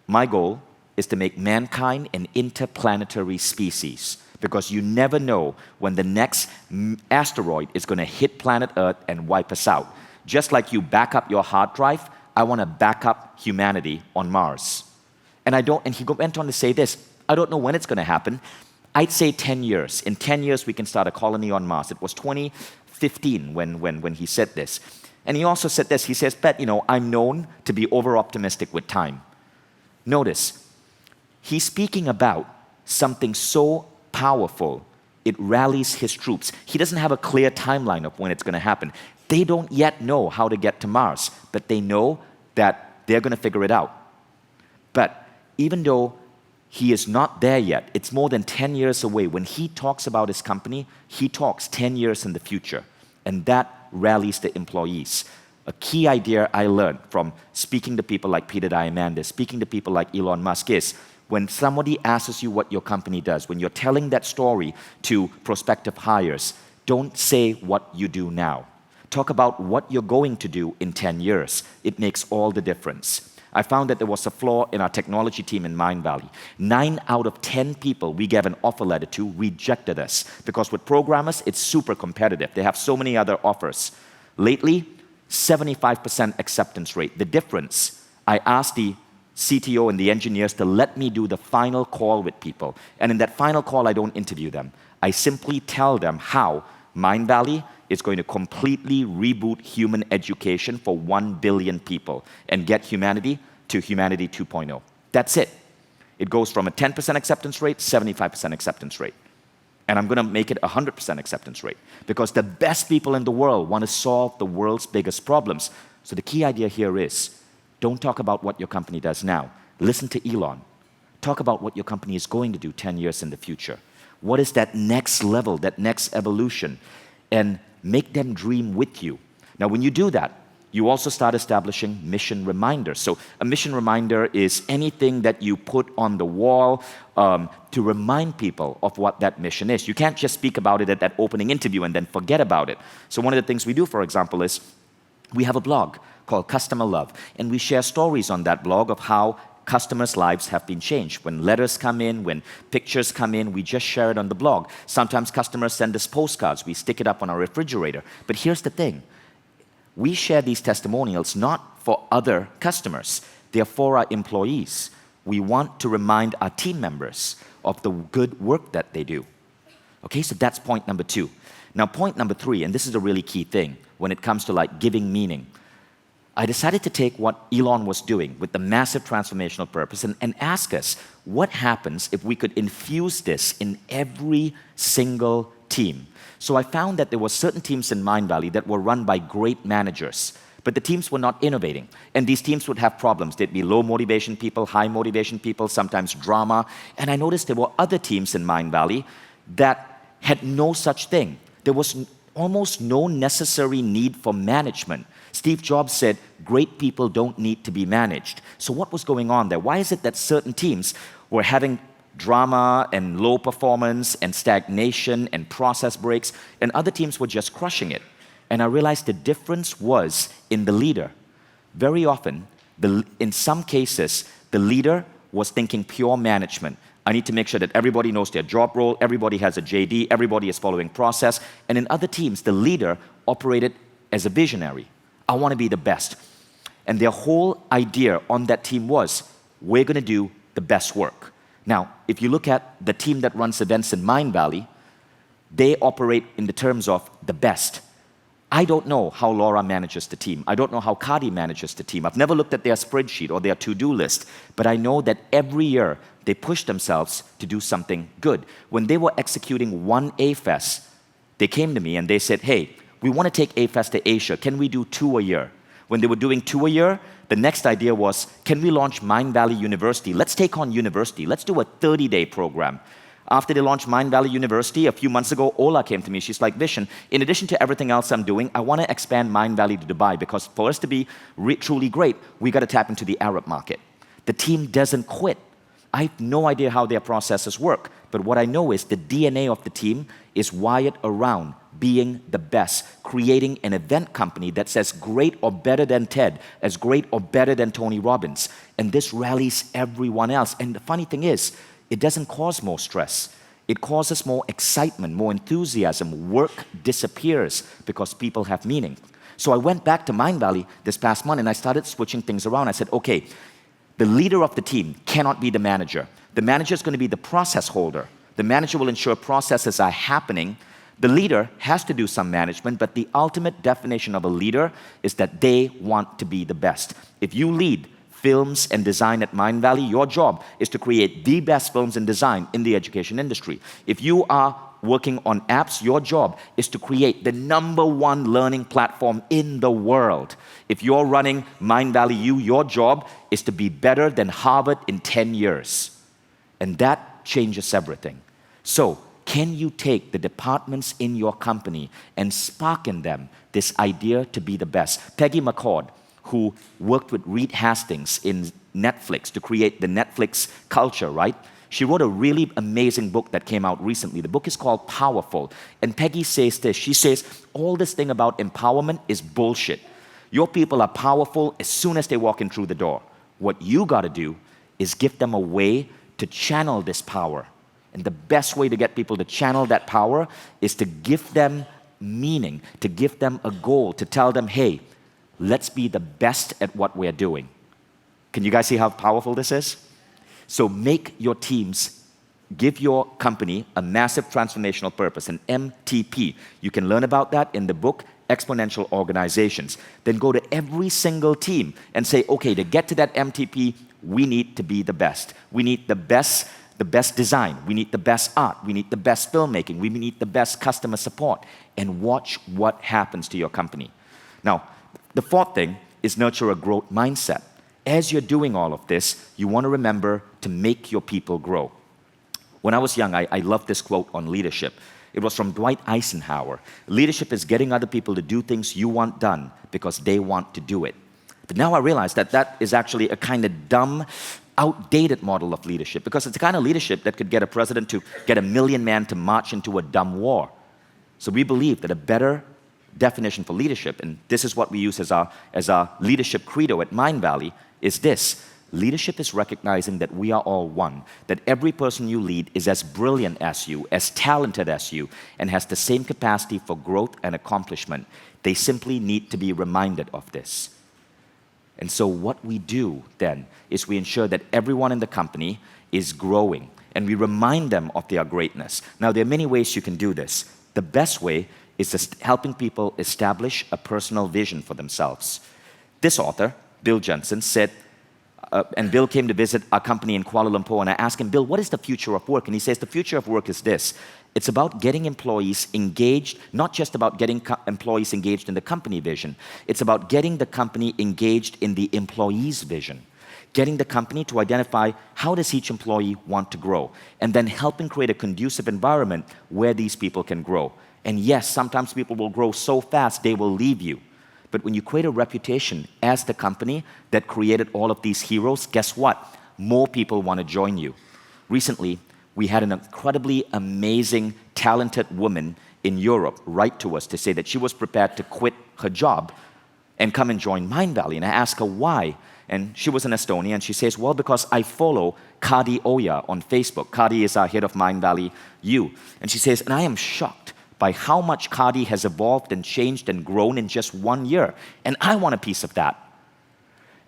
my goal is to make mankind an interplanetary species, because you never know when the next asteroid is going to hit planet Earth and wipe us out. Just like you back up your hard drive, I want to back up humanity on Mars. And he went on to say this, I don't know when it's going to happen. I'd say 10 years. In 10 years, we can start a colony on Mars. It was 2015 when he said this. And he also said this, he says, "Bet, I'm known to be over-optimistic with time." Notice, he's speaking about something so powerful, it rallies his troops. He doesn't have a clear timeline of when it's going to happen. They don't yet know how to get to Mars, but they know that they're going to figure it out. But even though he is not there yet, it's more than 10 years away. When he talks about his company, he talks 10 years in the future, and that rallies the employees. A key idea I learned from speaking to people like Peter Diamandis, speaking to people like Elon Musk is, when somebody asks you what your company does, when you're telling that story to prospective hires, don't say what you do now. Talk about what you're going to do in 10 years. It makes all the difference. I found that there was a flaw in our technology team in Mindvalley. 9 out of 10 people we gave an offer letter to rejected us, because with programmers, it's super competitive. They have so many other offers. Lately, 75% acceptance rate. The difference, I asked the CTO and the engineers to let me do the final call with people. And in that final call, I don't interview them. I simply tell them how Mindvalley is going to completely reboot human education for 1 billion people and get humanity to humanity 2.0. That's it. It goes from a 10% acceptance rate, 75% acceptance rate. And I'm going to make it 100% acceptance rate, because the best people in the world want to solve the world's biggest problems. So the key idea here is, don't talk about what your company does now. Listen to Elon. Talk about what your company is going to do 10 years in the future. What is that next level, that next evolution? And make them dream with you. Now, when you do that, you also start establishing mission reminders. So a mission reminder is anything that you put on the wall to remind people of what that mission is. You can't just speak about it at that opening interview and then forget about it. So one of the things we do, for example, is we have a blog called Customer Love, and we share stories on that blog of how customers' lives have been changed. When letters come in, when pictures come in, we just share it on the blog. Sometimes customers send us postcards. We stick it up on our refrigerator. But here's the thing. We share these testimonials not for other customers. They're for our employees. We want to remind our team members of the good work that they do. Okay, so that's point number 2. Now, point number 3, and this is a really key thing when it comes to like giving meaning. I decided to take what Elon was doing with the massive transformational purpose and ask us, what happens if we could infuse this in every single team? So I found that there were certain teams in Mindvalley that were run by great managers, but the teams were not innovating. And these teams would have problems. There'd be low motivation people, high motivation people, sometimes drama. And I noticed there were other teams in Mindvalley that had no such thing. There was almost no necessary need for management. Steve Jobs said, great people don't need to be managed. So what was going on there? Why is it that certain teams were having drama and low performance and stagnation and process breaks, and other teams were just crushing it? And I realized the difference was in the leader. Very often, in some cases, the leader was thinking pure management. I need to make sure that everybody knows their job role, everybody has a JD, everybody is following process. And in other teams, the leader operated as a visionary. I want to be the best. And their whole idea on that team was, we're going to do the best work. Now, if you look at the team that runs events in Mindvalley, they operate in the terms of the best. I don't know how Laura manages the team. I don't know how Kadi manages the team. I've never looked at their spreadsheet or their to-do list, but I know that every year they push themselves to do something good. When they were executing one A-Fest, they came to me and they said, hey, we want to take A-Fest to Asia. Can we do 2 a year? When they were doing 2 a year, the next idea was, can we launch Mindvalley University? Let's take on university. Let's do a 30-day program. After they launched Mindvalley University, a few months ago, Ola came to me. She's like, Vishen, in addition to everything else I'm doing, I want to expand Mindvalley to Dubai because for us to be truly great, we got to tap into the Arab market. The team doesn't quit. I have no idea how their processes work, but what I know is the DNA of the team is wired around being the best, creating an event company that's as great or better than TED, as great or better than Tony Robbins. And this rallies everyone else. And the funny thing is, it doesn't cause more stress. It causes more excitement, more enthusiasm. Work disappears because people have meaning. So I went back to Mindvalley this past month and I started switching things around. I said, okay, the leader of the team cannot be the manager. The manager is going to be the process holder. The manager will ensure processes are happening. The leader has to do some management, but the ultimate definition of a leader is that they want to be the best. If you lead films and design at Mindvalley, your job is to create the best films and design in the education industry. If you are working on apps, your job is to create the #1 learning platform in the world. If you're running Mindvalley U, your job is to be better than Harvard in 10 years. And that changes everything. So, can you take the departments in your company and spark in them this idea to be the best? Peggy McCord, who worked with Reed Hastings in Netflix to create the Netflix culture, right? She wrote a really amazing book that came out recently. The book is called Powerful. And Peggy says this, she says, all this thing about empowerment is bullshit. Your people are powerful as soon as they walk in through the door. What you gotta do is give them a way to channel this power. And the best way to get people to channel that power is to give them meaning, to give them a goal, to tell them, hey, let's be the best at what we're doing. Can you guys see how powerful this is? So make your teams, give your company a massive transformational purpose, an MTP. You can learn about that in the book, Exponential Organizations. Then go to every single team and say, okay, to get to that MTP, we need to be the best. We need the best design. We need the best art. We need the best filmmaking. We need the best customer support. And watch what happens to your company. Now, the fourth thing is nurture a growth mindset. As you're doing all of this, you want to remember to make your people grow. When I was young, I loved this quote on leadership. It was from Dwight Eisenhower. Leadership is getting other people to do things you want done because they want to do it. But now I realize that that is actually a kind of dumb, outdated model of leadership because it's the kind of leadership that could get a president to get 1 million men to march into a dumb war. So we believe that a better definition for leadership, and this is what we use as our leadership credo at Mindvalley, is this. Leadership is recognizing that we are all one, that every person you lead is as brilliant as you, as talented as you, and has the same capacity for growth and accomplishment. They simply need to be reminded of this. And so what we do then is we ensure that everyone in the company is growing, and we remind them of their greatness. Now, there are many ways you can do this. The best way is just helping people establish a personal vision for themselves. This author, Bill Jensen, said, and Bill came to visit our company in Kuala Lumpur, and I asked him, Bill, what is the future of work? And he says, the future of work is this. It's about getting employees engaged, not just about getting employees engaged in the company vision. It's about getting the company engaged in the employee's vision. Getting the company to identify how does each employee want to grow, and then helping create a conducive environment where these people can grow. And yes, sometimes people will grow so fast they will leave you. But when you create a reputation as the company that created all of these heroes, guess what? More people want to join you. Recently, we had an incredibly amazing, talented woman in Europe write to us to say that she was prepared to quit her job and come and join Mindvalley. And I asked her why. And she was in Estonia, and she says, well, because I follow Kadi Oya on Facebook. Kadi is our head of Mindvalley U. And she says, and I am shocked by how much Kadi has evolved and changed and grown in just 1 year. And I want a piece of that.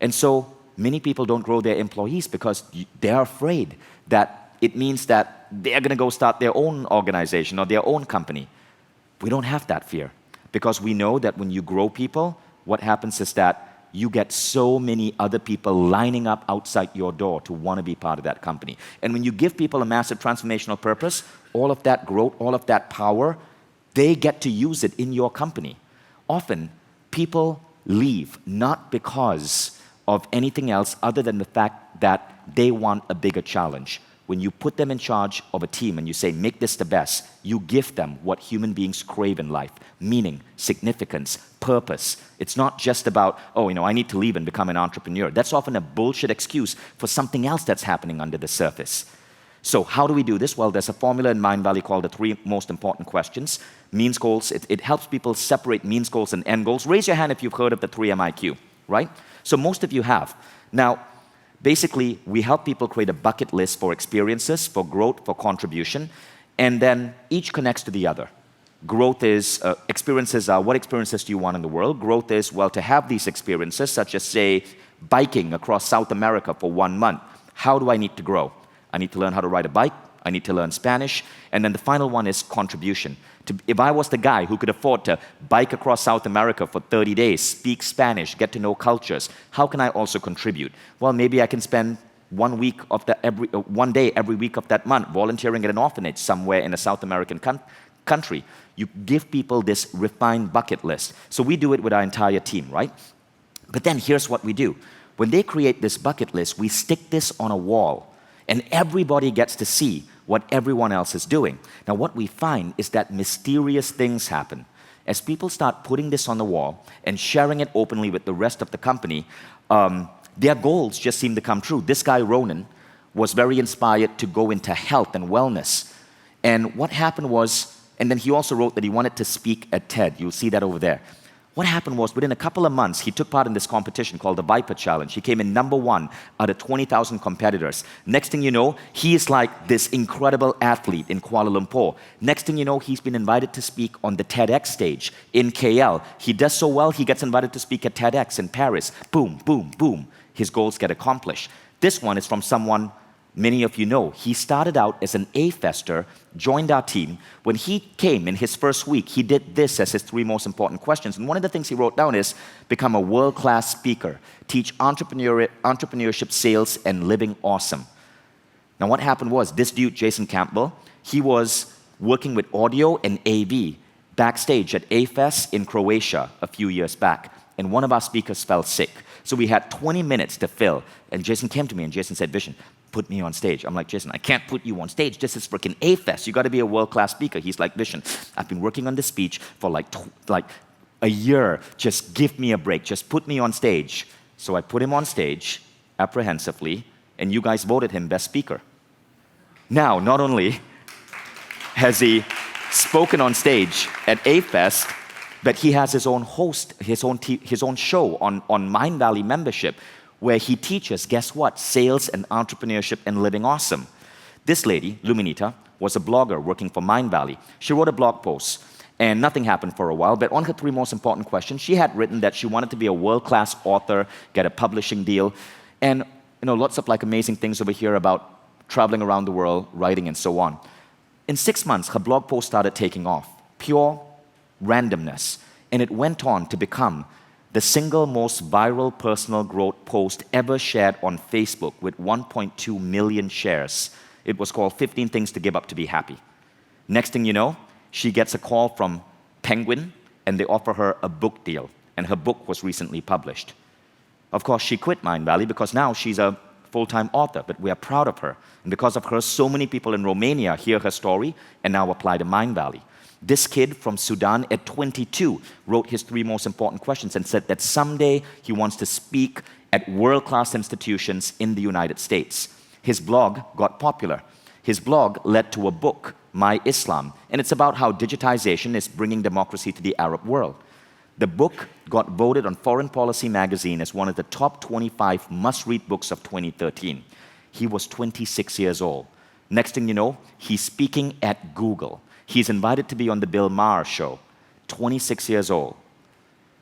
And so many people don't grow their employees because they're afraid that it means that they're going to go start their own organization or their own company. We don't have that fear because we know that when you grow people, what happens is that you get so many other people lining up outside your door to want to be part of that company. And when you give people a massive transformational purpose, all of that growth, all of that power, they get to use it in your company. Often, people leave not because of anything else other than the fact that they want a bigger challenge. When you put them in charge of a team and you say, make this the best, you give them what human beings crave in life: meaning, significance, purpose. It's not just about, I need to leave and become an entrepreneur. That's often a bullshit excuse for something else that's happening under the surface. So how do we do this? Well, there's a formula in Mindvalley called the 3 most important questions. Means goals, it helps people separate means goals and end goals. Raise your hand if you've heard of the 3MIQ, right? So most of you have. Now, basically, we help people create a bucket list for experiences, for growth, for contribution, and then each connects to the other. Growth is, experiences are, what experiences do you want in the world? Growth is, well, to have these experiences, such as, say, biking across South America for 1 month. How do I need to grow? I need to learn how to ride a bike. I need to learn Spanish. And then the final one is contribution. If I was the guy who could afford to bike across South America for 30 days, speak Spanish, get to know cultures, how can I also contribute? Well, maybe I can spend 1 day every week of that month volunteering at an orphanage somewhere in a South American country. You give people this refined bucket list. So we do it with our entire team, right? But then here's what we do. When they create this bucket list, we stick this on a wall, and everybody gets to see what everyone else is doing. Now, what we find is that mysterious things happen. As people start putting this on the wall and sharing it openly with the rest of the company, their goals just seem to come true. This guy, Ronan, was very inspired to go into health and wellness. And what happened was, and then he also wrote that he wanted to speak at TED. You'll see that over there. What happened was, within a couple of months, he took part in this competition called the Viper Challenge. He came in #1 out of 20,000 competitors. Next thing you know, he is like this incredible athlete in Kuala Lumpur. Next thing you know, he's been invited to speak on the TEDx stage in KL. He does so well, he gets invited to speak at TEDx in Paris. Boom, boom, boom. His goals get accomplished. This one is from someone many of you know. He started out as an A-Fester, joined our team. When he came in his first week, he did this as his 3 most important questions. And one of the things he wrote down is, become a world-class speaker, teach entrepreneurship, sales, and living awesome. Now what happened was, this dude, Jason Campbell, he was working with audio and AV backstage at A-Fest in Croatia a few years back. And one of our speakers fell sick. So we had 20 minutes to fill. And Jason came to me and Jason said, Vishen, put me on stage. I'm like, Jason, I can't put you on stage. This is freaking A-Fest. You got to be a world-class speaker. He's like, Vishen, I've been working on this speech for like a year. Just give me a break. Just put me on stage. So I put him on stage, apprehensively, and you guys voted him best speaker. Now, not only has he spoken on stage at A-Fest, but he has his own host, his own show on Mindvalley membership, where he teaches, guess what? Sales and entrepreneurship and living awesome. This lady, Luminita, was a blogger working for Mindvalley. She wrote a blog post, and nothing happened for a while, but on her 3 most important questions, she had written that she wanted to be a world-class author, get a publishing deal, and lots of amazing things over here about traveling around the world, writing, and so on. In 6 months, her blog post started taking off. Pure randomness. And it went on to become the single most viral personal growth post ever shared on Facebook with 1.2 million shares. It was called 15 Things to Give Up to Be Happy. Next thing you know, she gets a call from Penguin and they offer her a book deal. And her book was recently published. Of course, she quit Mindvalley because now she's a full-time author, but we are proud of her. And because of her, so many people in Romania hear her story and now apply to Mindvalley. This kid from Sudan at 22 wrote his 3 most important questions and said that someday he wants to speak at world-class institutions in the United States. His blog got popular. His blog led to a book, My Islam, and it's about how digitization is bringing democracy to the Arab world. The book got voted on Foreign Policy magazine as one of the top 25 must-read books of 2013. He was 26 years old. Next thing you know, he's speaking at Google. He's invited to be on the Bill Maher show, 26 years old.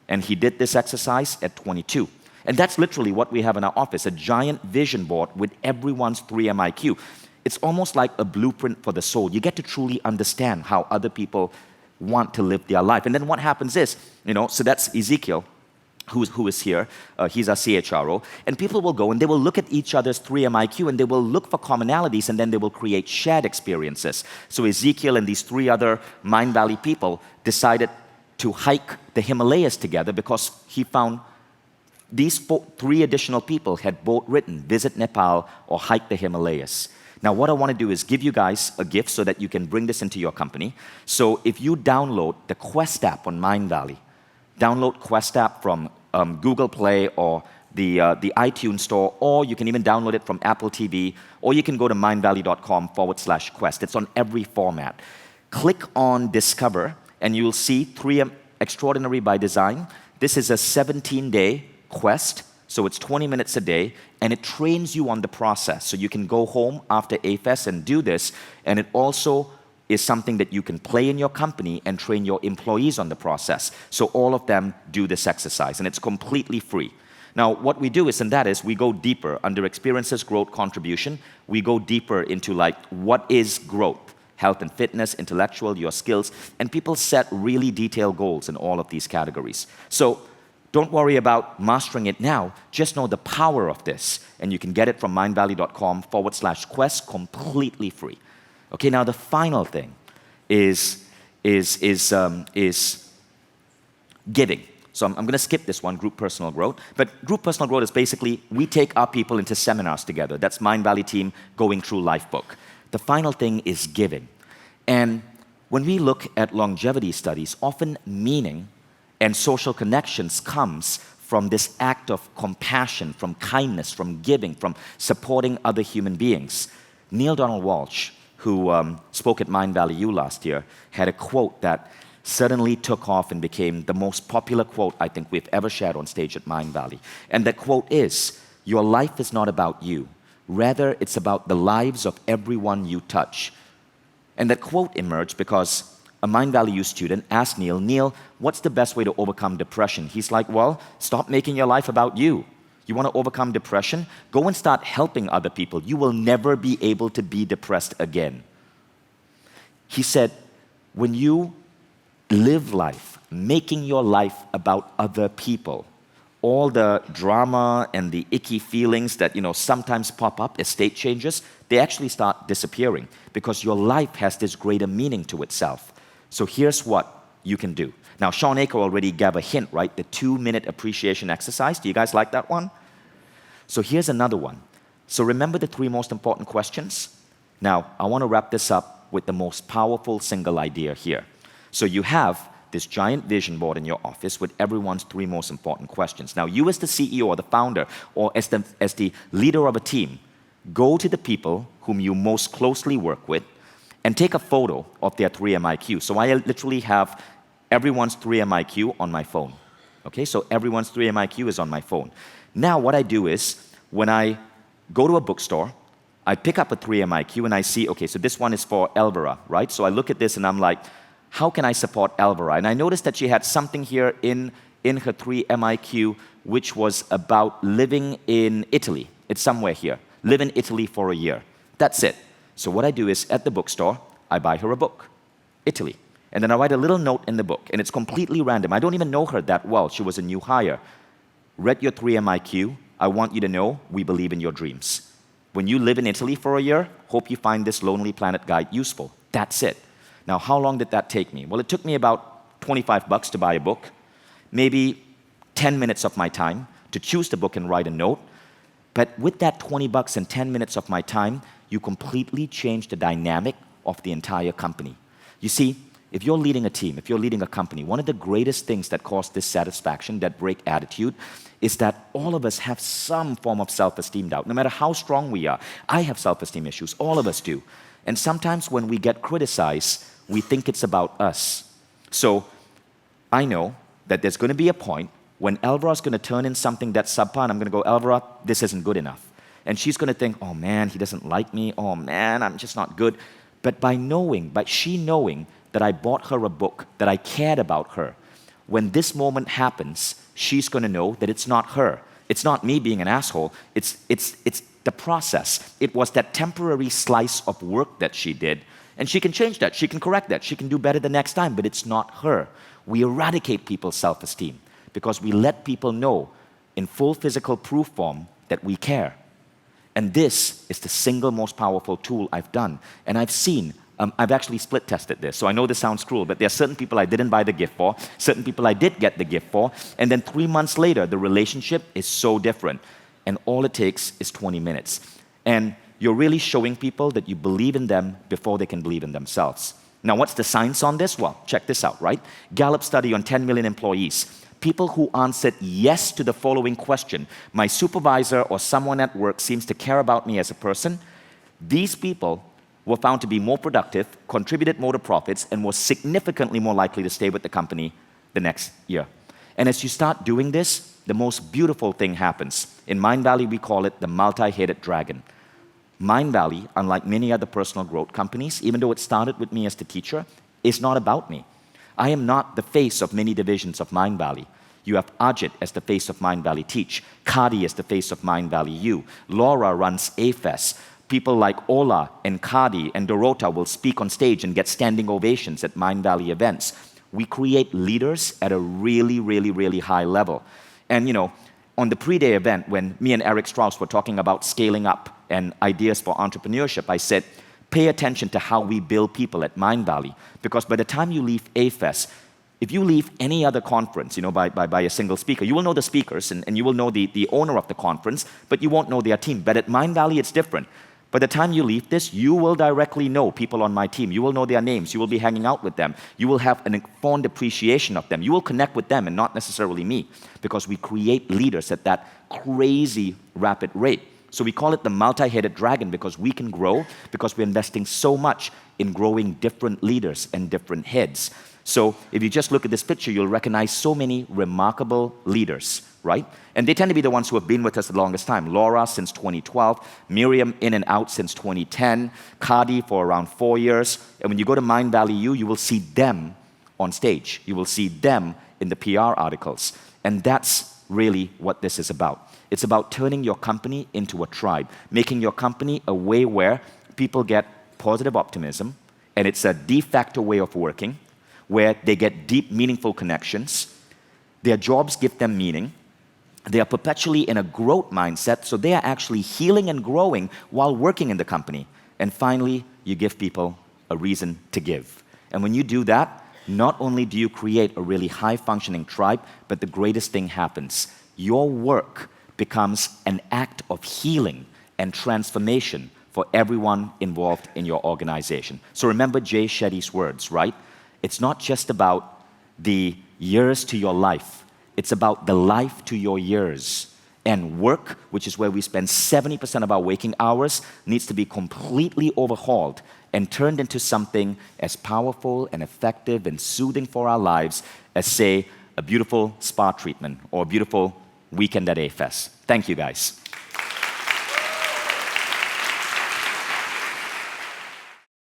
And he did this exercise at 22. And that's literally what we have in our office, a giant vision board with everyone's 3M IQ. It's almost like a blueprint for the soul. You get to truly understand how other people want to live their life. And then what happens is, so that's Ezekiel, who is here. He's our CHRO. And people will go and they will look at each other's 3M IQ and they will look for commonalities and then they will create shared experiences. So Ezekiel and these 3 other Mindvalley people decided to hike the Himalayas together because he found these 3 additional people had both written, visit Nepal or hike the Himalayas. Now, what I want to do is give you guys a gift so that you can bring this into your company. So if you download the Quest app on Mindvalley, download Quest app from Google Play or the iTunes Store, or you can even download it from Apple TV, or you can go to mindvalley.com/Quest. It's on every format. Click on Discover, and you'll see 3M Extraordinary by Design. This is a 17-day quest, so it's 20 minutes a day, and it trains you on the process. So you can go home after A-Fest and do this, and it also is something that you can play in your company and train your employees on the process. So all of them do this exercise, and it's completely free. Now, what we do is, and that is, we go deeper under experiences, growth, contribution. We go deeper into what is growth? Health and fitness, intellectual, your skills, and people set really detailed goals in all of these categories. So don't worry about mastering it now. Just know the power of this, and you can get it from mindvalley.com/Quest completely free. Okay, now the final thing is giving. So I'm going to skip this one, group personal growth. But group personal growth is basically we take our people into seminars together. That's Mindvalley team going through Lifebook. The final thing is giving. And when we look at longevity studies, often meaning and social connections comes from this act of compassion, from kindness, from giving, from supporting other human beings. Neil Donald Walsh, who spoke at Mindvalley U last year, had a quote that suddenly took off and became the most popular quote I think we've ever shared on stage at Mindvalley. And that quote is, "Your life is not about you. Rather, it's about the lives of everyone you touch." And that quote emerged because a Mindvalley U student asked Neil, what's the best way to overcome depression? He's like, well, stop making your life about you. You want to overcome depression? Go and start helping other people. You will never be able to be depressed again. He said, when you live life, making your life about other people, all the drama and the icky feelings that sometimes pop up as state changes, they actually start disappearing because your life has this greater meaning to itself. So here's what you can do. Now, Sean Aker already gave a hint, right? The 2-minute appreciation exercise. Do you guys like that one? So here's another one. So remember the 3 most important questions? Now, I want to wrap this up with the most powerful single idea here. So you have this giant vision board in your office with everyone's 3 most important questions. Now, you as the CEO or the founder or as the leader of a team, go to the people whom you most closely work with and take a photo of their 3M IQ. So I literally have everyone's 3M IQ on my phone. Okay, so everyone's 3M IQ is on my phone. Now what I do is, when I go to a bookstore, I pick up a 3M IQ and I see, okay, so this one is for Elvira, right? So I look at this and I'm like, how can I support Elvira? And I noticed that she had something here in her 3M IQ, which was about living in Italy. It's somewhere here. Live in Italy for a year. That's it. So what I do is, at the bookstore, I buy her a book, Italy. And then I write a little note in the book, and it's completely random. I don't even know her that well. She was a new hire. Read your 3M IQ. I want you to know we believe in your dreams. When you live in Italy for a year, hope you find this Lonely Planet guide useful. That's it. Now, how long did that take me? Well, it took me about $25 to buy a book, maybe 10 minutes of my time to choose the book and write a note. But with that $20 and 10 minutes of my time, you completely change the dynamic of the entire company. You see, if you're leading a team, if you're leading a company, one of the greatest things that cause dissatisfaction, that break attitude, is that all of us have some form of self-esteem doubt. No matter how strong we are, I have self-esteem issues, all of us do. And sometimes when we get criticized, we think it's about us. So I know that there's going to be a point when Elvira's going to turn in something that's subpar, and I'm going to go, Elvira, this isn't good enough. And she's going to think, oh man, he doesn't like me. Oh man, I'm just not good. But by she knowing that I bought her a book, that I cared about her, when this moment happens, she's going to know that it's not her. It's not me being an asshole. It's the process. It was that temporary slice of work that she did. And she can change that. She can correct that. She can do better the next time, but it's not her. We eradicate people's self-esteem because we let people know in full physical proof form that we care. And this is the single most powerful tool I've done. And I've seen, I've actually split tested this. So I know this sounds cruel, but there are certain people I didn't buy the gift for, certain people I did get the gift for, and then 3 months later, the relationship is so different. And all it takes is 20 minutes. And you're really showing people that you believe in them before they can believe in themselves. Now, what's the science on this? Well, check this out, right? Gallup study on 10 million employees. People who answered yes to the following question, my supervisor or someone at work seems to care about me as a person, these people were found to be more productive, contributed more to profits, and were significantly more likely to stay with the company the next year. And as you start doing this, the most beautiful thing happens. In Mindvalley, we call it the multi-headed dragon. Mindvalley, unlike many other personal growth companies, even though it started with me as the teacher, is not about me. I am not the face of many divisions of Mindvalley. You have Ajit as the face of Mindvalley Teach, Kadi as the face of Mindvalley U, Laura runs A-Fest. People like Ola and Kadi and Dorota will speak on stage and get standing ovations at Mindvalley events. We create leaders at a really, really, really high level. And on the pre-day event, when me and Eric Strauss were talking about scaling up and ideas for entrepreneurship, I said, pay attention to how we build people at Mindvalley, because by the time you leave A-Fest, if you leave any other conference, by a single speaker, you will know the speakers and you will know the owner of the conference, but you won't know their team. But at Mindvalley, it's different. By the time you leave this, you will directly know people on my team. You will know their names. You will be hanging out with them. You will have an fond appreciation of them. You will connect with them and not necessarily me, because we create leaders at that crazy rapid rate. So we call it the multi-headed dragon because we can grow because we're investing so much in growing different leaders and different heads. So if you just look at this picture, you'll recognize so many remarkable leaders, right? And they tend to be the ones who have been with us the longest time. Laura since 2012, Miriam in and out since 2010, Kadi for around 4 years. And when you go to Mindvalley U, you will see them on stage. You will see them in the PR articles. And that's really what this is about. It's about turning your company into a tribe, making your company a way where people get positive optimism, and it's a de facto way of working, where they get deep, meaningful connections. Their jobs give them meaning. They are perpetually in a growth mindset, so they are actually healing and growing while working in the company. And finally, you give people a reason to give. And when you do that, not only do you create a really high-functioning tribe, but the greatest thing happens. Your work becomes an act of healing and transformation for everyone involved in your organization. So remember Jay Shetty's words, right? It's not just about the years to your life. It's about the life to your years. And work, which is where we spend 70% of our waking hours, needs to be completely overhauled and turned into something as powerful and effective and soothing for our lives as, say, a beautiful spa treatment or a beautiful weekend at A-Fest. Thank you, guys.